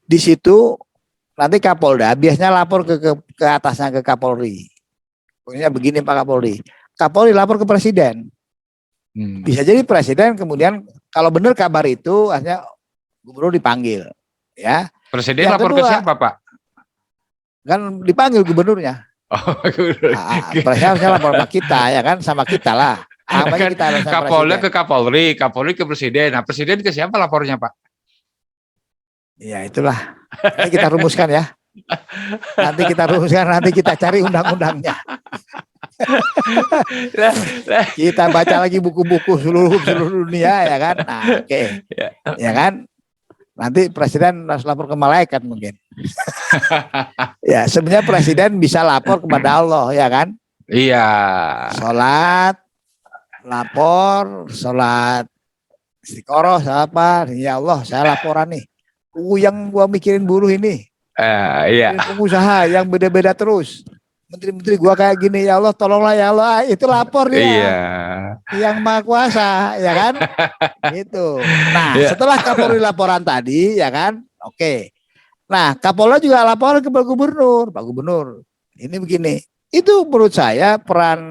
Di situ nanti Kapolda biasanya lapor ke atasnya ke Kapolri. Pokoknya begini Pak Kapolri. Kapolri lapor ke Presiden. Bisa jadi Presiden kemudian kalau benar kabar itu akhirnya gubernur dipanggil, ya. Presiden yang lapor kedua, ke siapa Pak? Kan dipanggil gubernurnya. Presiden harusnya lapor sama kita, ya kan, sama kita lah. Kan Kapolda ke Kapolri, Kapolri ke Presiden. Nah, Presiden ke siapa lapornya Pak? Ya itulah. Nanti kita rumuskan ya. Nanti kita cari undang-undangnya. Kita baca lagi buku-buku seluruh dunia ya kan. Nah, oke. Ya kan. Nanti Presiden harus lapor ke malaikat mungkin. Ya, sebenarnya presiden bisa lapor kepada Allah, ya kan? Iya. Sholat, lapor, sholat istiqoroh, apa? Ya Allah, saya laporan nih. Yang gua mikirin buruh ini, Iya. mikirin pengusaha yang beda-beda terus. Menteri-menteri gua kayak gini, ya Allah, tolonglah ya Allah. Itu lapor Iya. dia, yang maha kuasa, ya kan? Gitu. Nah, Iya. setelah Kapolri laporan tadi, ya kan? Oke. Nah, Kapolda juga lapor ke Pak Gubernur. Pak Gubernur, ini begini. Itu menurut saya peran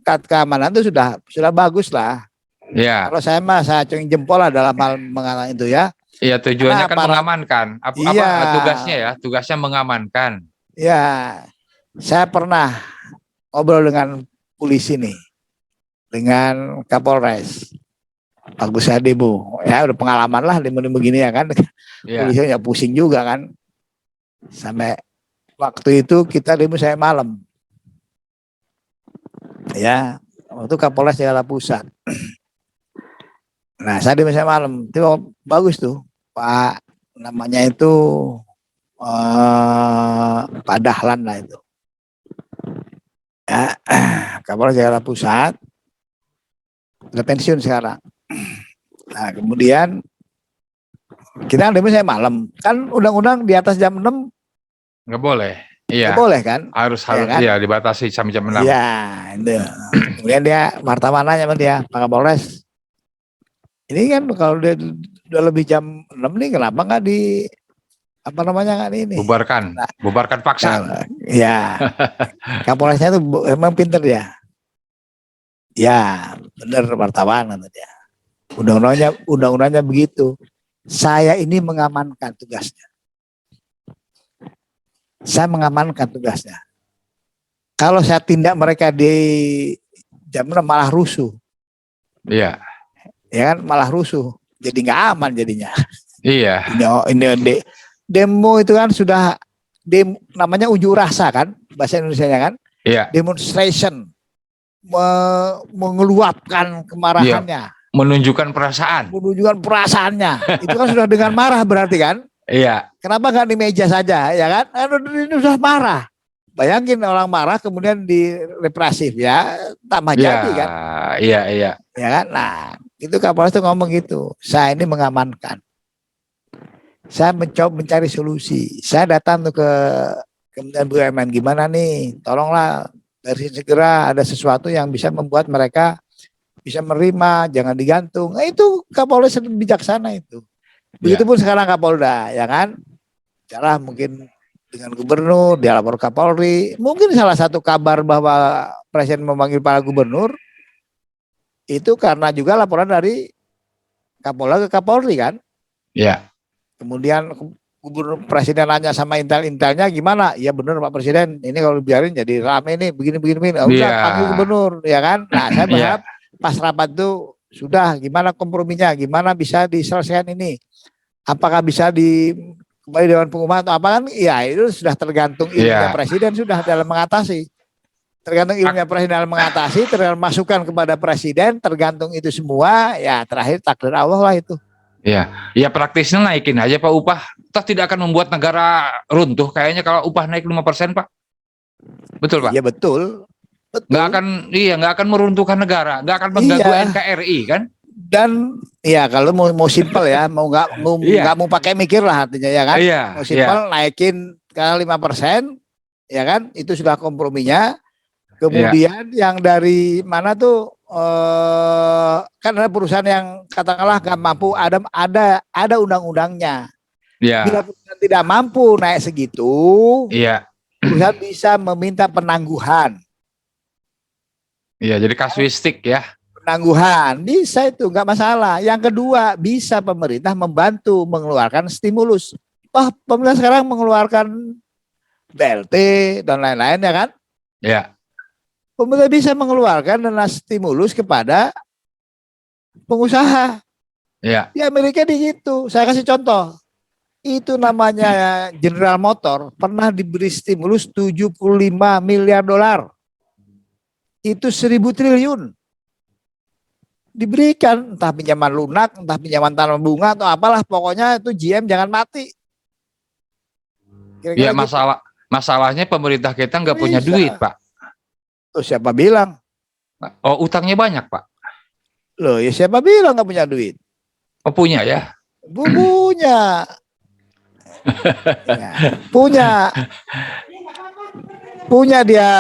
keamanan itu sudah bagus lah. Iya. Kalau saya mah saya acungin jempol lah dalam hal mengalami itu ya. Iya, tujuannya Karena kan aparat, mengamankan. Apa iya, tugasnya ya? Tugasnya mengamankan. ya. Saya pernah ngobrol dengan polisi nih, dengan Kapolres. Bagus ya demo. Ya udah pengalaman lah demo-demo begini ya kan. Iya. Polisi ya pusing juga kan. Sampai waktu itu kita demo saya malam. Ya, waktu Kapolres Jakarta Pusat. Nah, saya demo saya malam. Itu bagus tuh. Pak namanya itu Pak Dahlan lah itu. Ya, Kapolres Jakarta Pusat. Udah pensiun sekarang. Nah, kemudian kita demo saya malam. Kan undang-undang di atas jam 6 Nggak boleh. Iya. nggak boleh kan? Harus Ya kan? iya dibatasi sampai jam 6. Iya, itu. Kemudian dia wartawan nanya sama dia, Pak Kapolres. Ini kan kalau dia udah lebih jam 6 nih, kenapa nggak di apa namanya nggak ini? Bubarkan. Nah, Bubarkan paksa. ya, Kapolresnya tuh emang pinter ya. Ya, bener wartawan kata dia. Undang-undangnya begitu. Saya ini mengamankan tugasnya. Saya mengamankan tugasnya. Kalau saya tindak mereka di jam 6 malah rusuh. Iya. Ya kan malah rusuh. Jadi nggak aman jadinya. Iya. Ini demo itu kan sudah namanya unjuk rasa kan bahasa Indonesianya kan. Iya. Demonstration mengeluapkan kemarahannya. Iya. Menunjukkan perasaan. Menunjukkan perasaannya. Itu kan sudah dengan marah berarti kan. Iya. Kenapa nggak di meja saja ya kan? Ini sudah marah. Bayangin orang marah kemudian di represif ya tambah jadi kan. Iya, iya. Ya kan? Nah, itu Kapolres itu ngomong gitu. Saya ini mengamankan. Saya mencoba mencari solusi. Saya datang tuh ke Kementerian BUMN, gimana nih? Tolonglah dari segera ada sesuatu yang bisa membuat mereka bisa menerima, jangan digantung. Nah, itu Kapolres bijaksana itu. Begitupun sekarang Kapolda, ya kan? Cara mungkin dengan gubernur, dia lapor Kapolri. Mungkin salah satu kabar bahwa Presiden memanggil para gubernur itu karena juga laporan dari Kapolda ke Kapolri kan? Iya. Kemudian gubernur presiden nanya sama intelnya gimana? Ya benar Pak Presiden, ini kalau biarin jadi rame nih begini. Udah panggil gubernur, ya kan? Nah, saya berharap pas rapat itu sudah gimana komprominya, gimana bisa diselesaikan ini? Apakah bisa kembali Dewan Pengupahan atau apa kan? Ya itu sudah tergantung ilmunya presiden sudah dalam mengatasi. Tergantung ilmunya presiden dalam mengatasi, tergantung masukan kepada presiden, tergantung itu semua, ya terakhir takdir Allah lah itu. Iya, ya praktisnya naikin aja Pak upah. Toh tidak akan membuat negara runtuh kayaknya kalau upah naik 5%, Pak. Betul, Pak? Iya betul. Nggak akan meruntuhkan negara, nggak akan mengganggu NKRI kan? Dan ya kalau mau simpel ya, nggak mau pakai mikir lah artinya ya kan? Mau simpel naikin ke 5%, ya kan? Itu sudah komprominya. Kemudian yang dari mana tuh kan ada perusahaan yang katakanlah nggak mampu, ada undang-undangnya. Bila perusahaan tidak mampu naik segitu, perusahaan bisa meminta penangguhan. Iya, jadi kasuistik ya. Penangguhan bisa itu nggak masalah. Yang kedua bisa pemerintah membantu mengeluarkan stimulus. Pemerintah sekarang mengeluarkan BLT dan lain-lain ya kan? Iya. Pemerintah bisa mengeluarkan dana stimulus kepada pengusaha. Iya. Di Amerika di situ. Saya kasih contoh. Itu namanya General Motor pernah diberi stimulus 75 miliar dolar. Itu 1.000 triliun. Diberikan entah pinjaman lunak, entah pinjaman tanam bunga atau apalah, pokoknya itu GM jangan mati. Kira-kira Ya gitu. masalahnya pemerintah kita nggak punya Bisa. duit, Pak. Tuh siapa bilang? Oh, utangnya banyak, Pak. Loh, ya siapa bilang nggak punya duit? Oh, punya ya. Punya. Ya, punya dia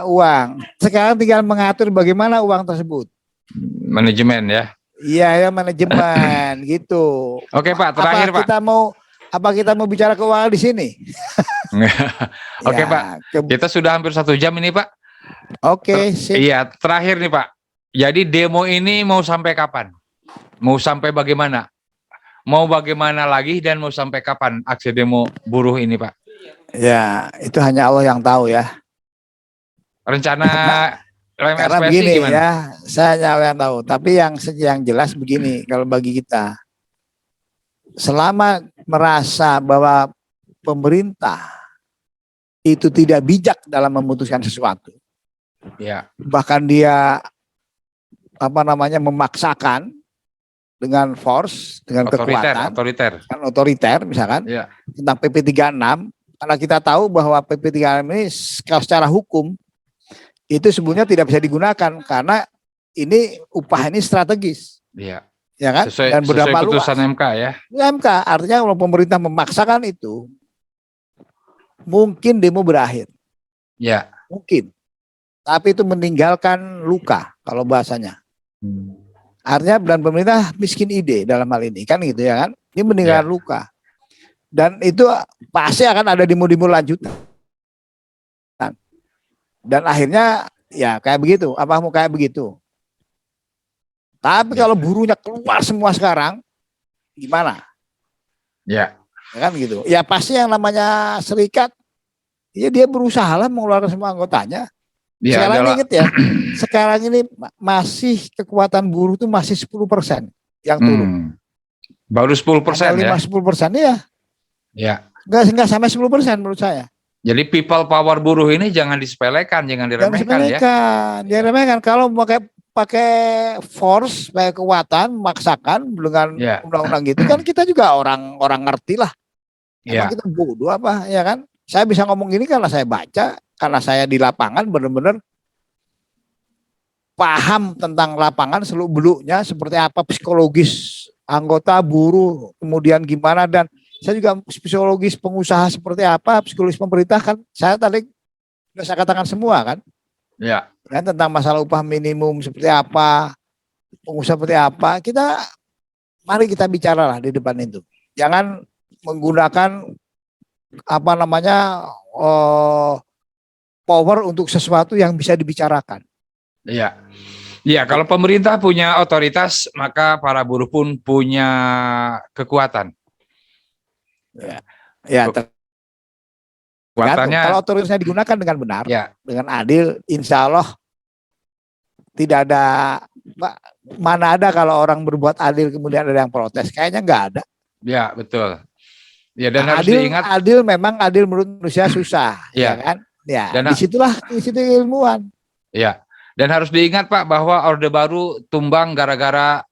uang. Sekarang tinggal mengatur bagaimana uang tersebut. Manajemen ya. Iya ya, manajemen gitu. Oke, Pak, terakhir, Pak. Apa kita mau bicara keuangan di sini? Oke, Pak. Ya, Kita sudah hampir 1 jam ini, Pak. oke, sip. Iya, terakhir nih, Pak. Jadi demo ini mau sampai kapan? Mau sampai bagaimana? Mau bagaimana lagi dan mau sampai kapan aksi demo buruh ini, Pak? Ya, itu hanya Allah yang tahu ya. Rencana Karena LMSPSI begini gimana? ya, saya hanya Allah yang tahu. Tapi yang jelas begini, kalau bagi kita, selama merasa bahwa pemerintah itu tidak bijak dalam memutuskan sesuatu, Ya, bahkan dia memaksakan dengan force, dengan kekuatan, otoriter. kan otoriter misalkan Ya, tentang PP 36, karena kita tahu bahwa PP 36 ini kalau secara hukum itu sebenarnya tidak bisa digunakan karena ini upah ini strategis, ya. ya kan? Dan Sesuai berdampak luas. putusan MK ya. MK artinya kalau pemerintah memaksakan itu, mungkin demo berakhir, Ya. mungkin, tapi itu meninggalkan luka kalau bahasanya. Artinya dan pemerintah miskin ide dalam hal ini kan gitu ya kan? Ini meninggalkan luka. Dan itu pasti akan ada demo-demo lanjutan. Dan akhirnya ya kayak begitu, apa mau kayak begitu. Tapi kalau buruhnya keluar semua sekarang, gimana? Ya. Ya kan gitu. Ya pasti yang namanya serikat, ya dia berusaha lah mengeluarkan semua anggotanya. Ya, sekarang ini inget ya, sekarang ini masih kekuatan buruh itu masih 10% yang turun. Baru 10% ya? 5-10% ya. Ya. Enggak sampai 10% menurut saya. Jadi people power buruh ini jangan disepelekan, jangan diremehkan ya. Jangan diremehkan. Kalau pakai force, pakai kekuatan, memaksakan dengan undang-undang gitu kan kita juga orang ngerti lah. Emang kita bodoh apa ya kan? Saya bisa ngomong gini karena saya baca, karena saya di lapangan benar-benar paham tentang lapangan seluk-beluknya seperti apa psikologis anggota buruh, kemudian gimana, dan saya juga psikologis pengusaha seperti apa, psikologis pemerintah kan saya tadi sudah saya katakan semua kan. Ya. Kan tentang masalah upah minimum seperti apa, pengusaha seperti apa, mari kita bicara lah di depan itu. Jangan menggunakan power untuk sesuatu yang bisa dibicarakan. Iya. Iya, kalau pemerintah punya otoritas, maka para buruh pun punya kekuatan. Ya, kekuatannya kalau otoritasnya digunakan dengan benar, dengan adil, insya Allah tidak ada, mana ada kalau orang berbuat adil kemudian ada yang protes, kayaknya nggak ada. Ya, betul. Ya, dan harus diingat, adil memang adil menurut manusia susah, ya kan? Ya, dan di situ ilmuwan. Ya, dan harus diingat Pak bahwa Orde Baru tumbang gara-gara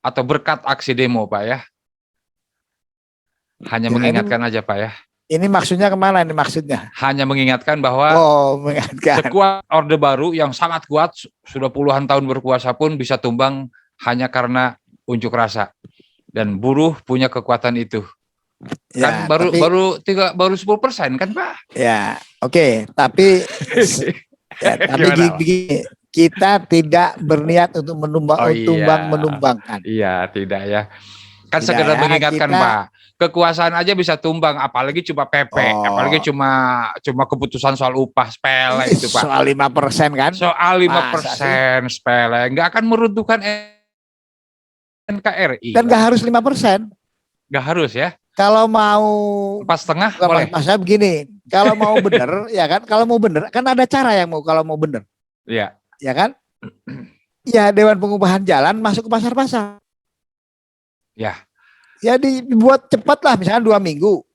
atau berkat aksi demo Pak ya. Hanya mengingatkan aja Pak ya. Ini maksudnya kemana ini maksudnya? Hanya mengingatkan bahwa sekuat Orde Baru yang sangat kuat, sudah puluhan tahun berkuasa pun bisa tumbang hanya karena unjuk rasa. Dan buruh punya kekuatan itu. Kan baru 10% kan Pak? Ya, oke. Tapi begini, kita tidak berniat untuk menumbangkan. Iya, tidak ya. Kan sekedar mengingatkan Pak. Kekuasaan aja bisa tumbang, apalagi cuma PP, apalagi cuma keputusan soal upah sepele itu Pak. Soal 5% kan? Soal 5% sepele, nggak akan meruntuhkan NKRI. Dan nggak harus 5%. Nggak harus ya. Kalau mau 4,5 boleh. Maksudnya begini, kalau mau bener ya kan, kalau mau bener kan ada cara yang kalau mau bener. Iya. Ya kan? Ya Dewan Pengupahan Jalan masuk ke pasar-pasar. Ya. Ya dibuat cepat lah, misalnya 2 minggu.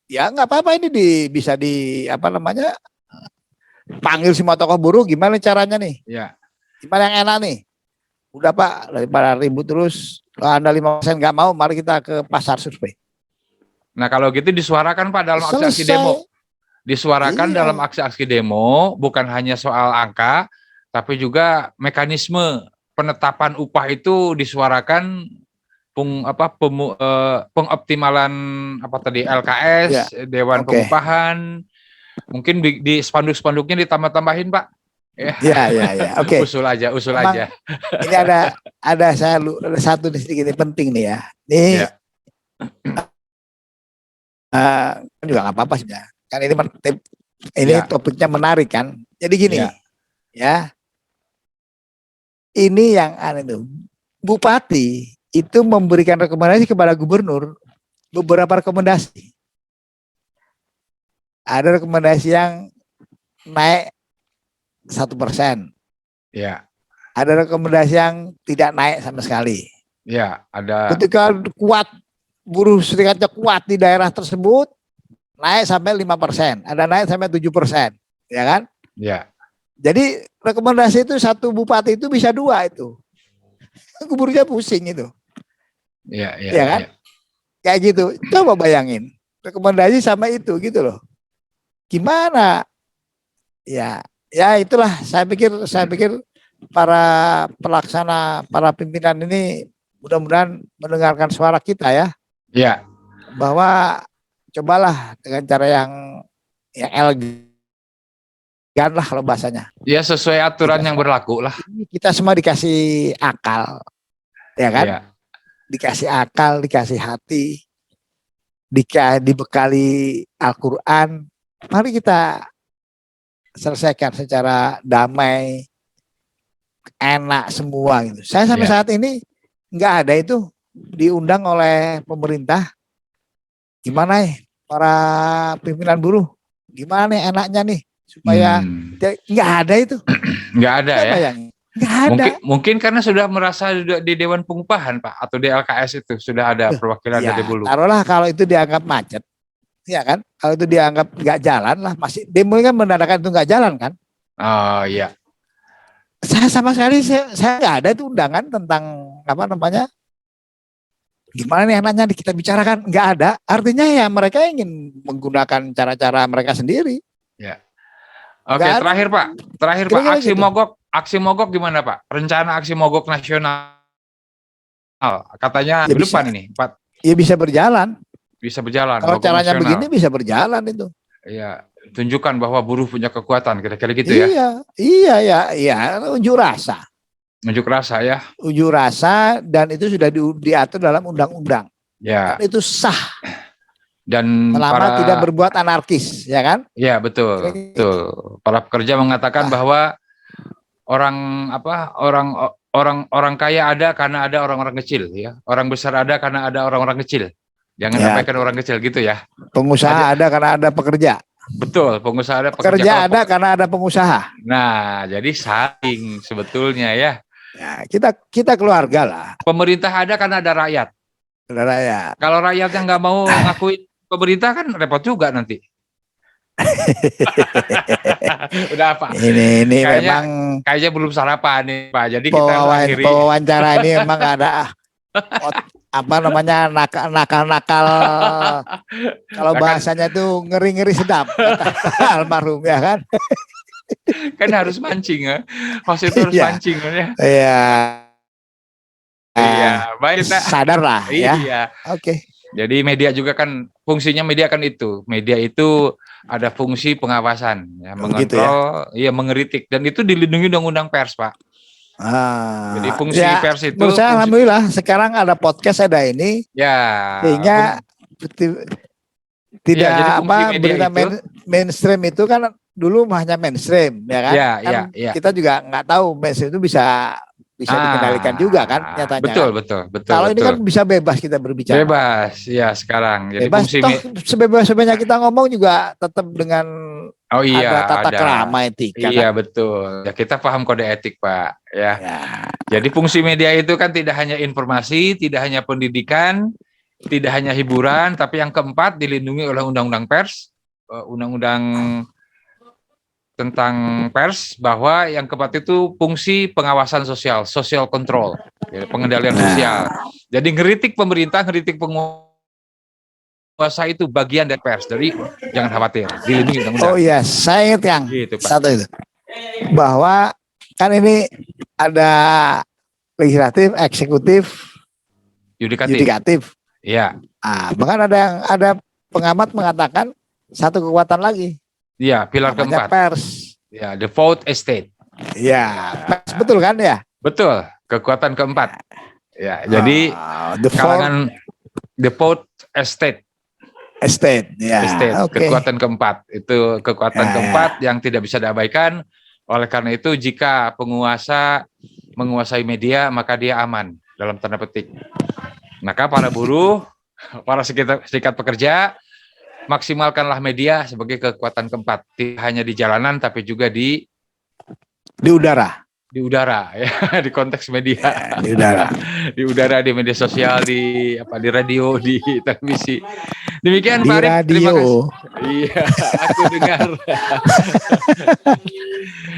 Ya nggak apa-apa, ini bisa panggil semua tokoh buruh, gimana caranya nih? Ya. Gimana yang enak nih? Udah Pak, daripada ribut terus, kalau Anda 5% nggak mau, mari kita ke pasar survei. Nah kalau gitu disuarakan Pak dalam aksi demo. disuarakan dalam Iya. aksi-aksi demo, bukan hanya soal angka, tapi juga mekanisme penetapan upah itu disuarakan pengoptimalan apa tadi Ya, LKS, Dewan oke. Pengupahan, mungkin di spanduk-spanduknya ditambah-tambahin Pak. Ya, Ya, oke. usul aja, usul Memang aja. ini ada ada satu nih sedikit ini penting nih ya. Ini Ya, juga nggak apa-apa sih ya. Kan ini ya, topiknya menarik kan. Jadi gini, ya, ya. Ini yang aneh tuh. Bupati itu memberikan rekomendasi kepada gubernur beberapa rekomendasi. Ada rekomendasi yang naik 1%. ya, Ada rekomendasi yang tidak naik sama sekali. ya, ada, Ketika kuat buruh serikatnya kuat di daerah tersebut, naik sampai 5%, ada naik sampai 7%, ya kan? ya, Jadi rekomendasi itu satu bupati itu bisa 2 itu. Gubernurnya pusing itu, ya, ya, ya kan? ya, Kayak gitu. Coba bayangin, rekomendasi sama itu gitu loh. Gimana? Ya itulah saya pikir para pelaksana, para pimpinan ini mudah-mudahan mendengarkan suara kita ya, ya, bahwa cobalah dengan cara yang elegan lah kalau bahasanya. ya sesuai aturan Kita yang berlaku lah. kita semua dikasih akal, ya kan? Ya, Dikasih akal, dikasih hati, dibekali Al-Quran. Mari kita selesaikan secara damai, enak semua gitu. Saya sampai ya, saat ini nggak ada itu diundang oleh pemerintah. Gimana para pimpinan buruh? Gimana nih enaknya nih supaya nggak ada itu? nggak ada Saya ya. bayangin nggak ada. Mungkin karena sudah merasa di Dewan Pengupahan Pak atau di LKS itu sudah ada perwakilan dari Ya, buruh. taruhlah kalau itu dianggap macet, ya kan? Kalau itu dianggap nggak jalan lah, masih demo kan menandakan itu nggak jalan kan? Oh iya. Saya sama sekali saya nggak ada itu undangan tentang apa namanya, gimana nih enaknya kita bicarakan, nggak ada. Artinya ya mereka ingin menggunakan cara-cara mereka sendiri. Ya. Oke, Nggak ada. terakhir Pak. Terakhir Pak, Kira-kira gitu. aksi mogok gimana Pak? Rencana aksi mogok nasional. Katanya Ya minggu bisa, depan ini, Pak. ya bisa berjalan. Bisa berjalan. Kalau Mogok caranya nasional. begini bisa berjalan itu. Iya, tunjukkan bahwa buruh punya kekuatan, kira-kira gitu ya. Iya, unjuk rasa. Unjuk rasa ya. Unjuk rasa dan itu sudah diatur dalam undang-undang. Ya. Dan itu sah. Dan selama tidak berbuat anarkis, ya kan? Ya, betul. Betul. Para pekerja mengatakan bahwa orang kaya ada karena ada orang-orang kecil ya. Orang besar ada karena ada orang-orang kecil. Jangan abaikan orang kecil gitu ya. Pengusaha ada karena ada pekerja. Betul, pengusaha ada pekerja ada karena ada pengusaha. Nah, jadi saling sebetulnya ya. Ya, kita keluarga lah. Pemerintah ada karena ada rakyat. Ada rakyat. Kalau rakyat yang nggak mau ngakuin pemerintah kan repot juga nanti. Udah apa? Ini memang kayaknya belum sarapan nih Pak. Jadi kita akhiri. Pewawancara ini memang ada apa namanya nakal-nakal. Kalau bahasanya tuh ngeri-ngeri sedap. Almarhum ya kan. Kan harus mancing ya. Host itu harus mancing ya. Iya. Iya, baik kita sadar lah ya. Iya. Oke. Jadi media juga kan fungsinya media kan itu. Media itu ada fungsi pengawasan, ya, mengontrol, ya mengeritik dan itu dilindungi undang-undang pers, Pak. Jadi fungsi pers itu saya alhamdulillah sekarang ada podcast ada ini. Ya. Sehingga tidak berita mainstream itu kan dulu hanya mainstream ya kan. Ya. Kita juga nggak tahu mainstream itu bisa dikendalikan juga kan nyatanya. Betul. Kalau ini kan bisa bebas kita berbicara. Bebas ya sekarang. Jadi bebas toh sebebas-bebasnya kita ngomong juga tetap dengan ada tata krama etika. Iya kan? Betul. Ya kita paham kode etik Pak ya. Jadi fungsi media itu kan tidak hanya informasi, tidak hanya pendidikan, tidak hanya hiburan, tapi yang keempat dilindungi oleh undang-undang pers, undang-undang tentang pers, bahwa yang keempat itu fungsi pengawasan sosial, social control, ya, pengendalian sosial. Jadi ngeritik pemerintah, ngeritik penguasa penguasa itu bagian dari pers, jadi jangan khawatir, dilindungi Oh undang-undang. iya, saya ingat yang Gitu, Pak. satu itu, bahwa kan ini ada legislatif, eksekutif, Yudikatif. yudikatif. Iya, Bahkan ada pengamat mengatakan satu kekuatan lagi, iya, pilar namanya keempat. pers. Ya, the fourth estate. Ya, pers, betul kan ya? Betul, kekuatan keempat. Ya, jadi the fourth kalangan the fourth estate. ya. Estate, Oke. kekuatan keempat. Itu kekuatan keempat yang tidak bisa diabaikan. Oleh karena itu, jika penguasa menguasai media, maka dia aman, dalam tanda petik. Maka para buruh, para serikat pekerja, maksimalkanlah media sebagai kekuatan keempat. Tidak hanya di jalanan, tapi juga di udara. Di udara, ya, di konteks media. Di udara. Di udara, di media sosial, di radio, di televisi. Demikian di Pak Arif, terima radio. kasih. Iya, aku dengar.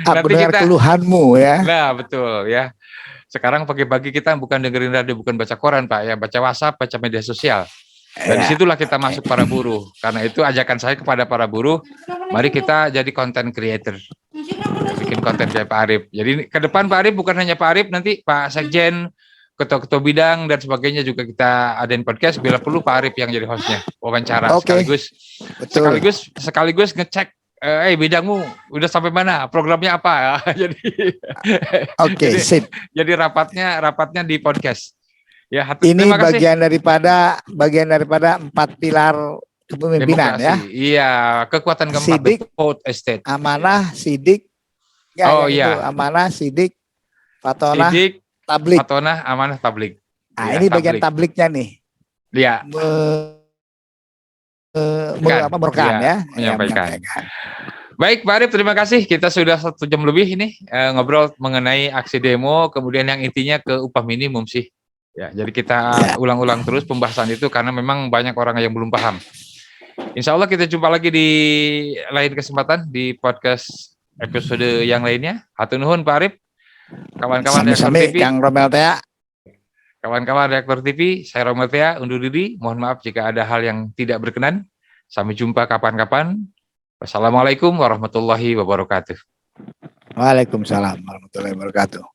Aku dengar keluhanmu ya. Nah, betul ya. Sekarang pagi-pagi kita bukan dengerin radio, bukan baca koran Pak, ya, baca WhatsApp, baca media sosial. Dan disitulah kita masuk para buruh. Karena itu ajakan saya kepada para buruh, mari kita jadi content creator. Bikin konten kayak Pak Arif. Jadi ke depan Pak Arif bukan hanya Pak Arif, nanti Pak Sekjen, ketua-ketua bidang dan sebagainya juga kita adain podcast. Bila perlu Pak Arif yang jadi hostnya, wawancara. Sekaligus ngecek, bidangmu udah sampai mana, programnya apa. Jadi sip. Jadi rapatnya di podcast. Ya, ini bagian daripada 4 pilar kepemimpinan. Demokrasi, ya. Iya, kekuatan keempat, sidik, fourth estate. Amanah, sidik. Amanah, sidik, fatonah, tablik. Fatonah, amanah, tablik. Ini bagian tabliknya nih. Iya. Menyampaikan. Baik, Pak Arif, terima kasih. Kita sudah 1 jam lebih ini ngobrol mengenai aksi demo, kemudian yang intinya ke upah minimum sih. Ya, jadi kita ulang-ulang terus pembahasan itu karena memang banyak orang yang belum paham. Insya Allah kita jumpa lagi di lain kesempatan di podcast episode yang lainnya. Hatur nuhun Pak Arif. Kawan-kawan Reaktor TV. Kang Romel Tea. Kawan-kawan Reaktor TV, saya Romel Tea undur diri. Mohon maaf jika ada hal yang tidak berkenan. Sampai jumpa kapan-kapan. Wassalamualaikum warahmatullahi wabarakatuh. Waalaikumsalam warahmatullahi wabarakatuh.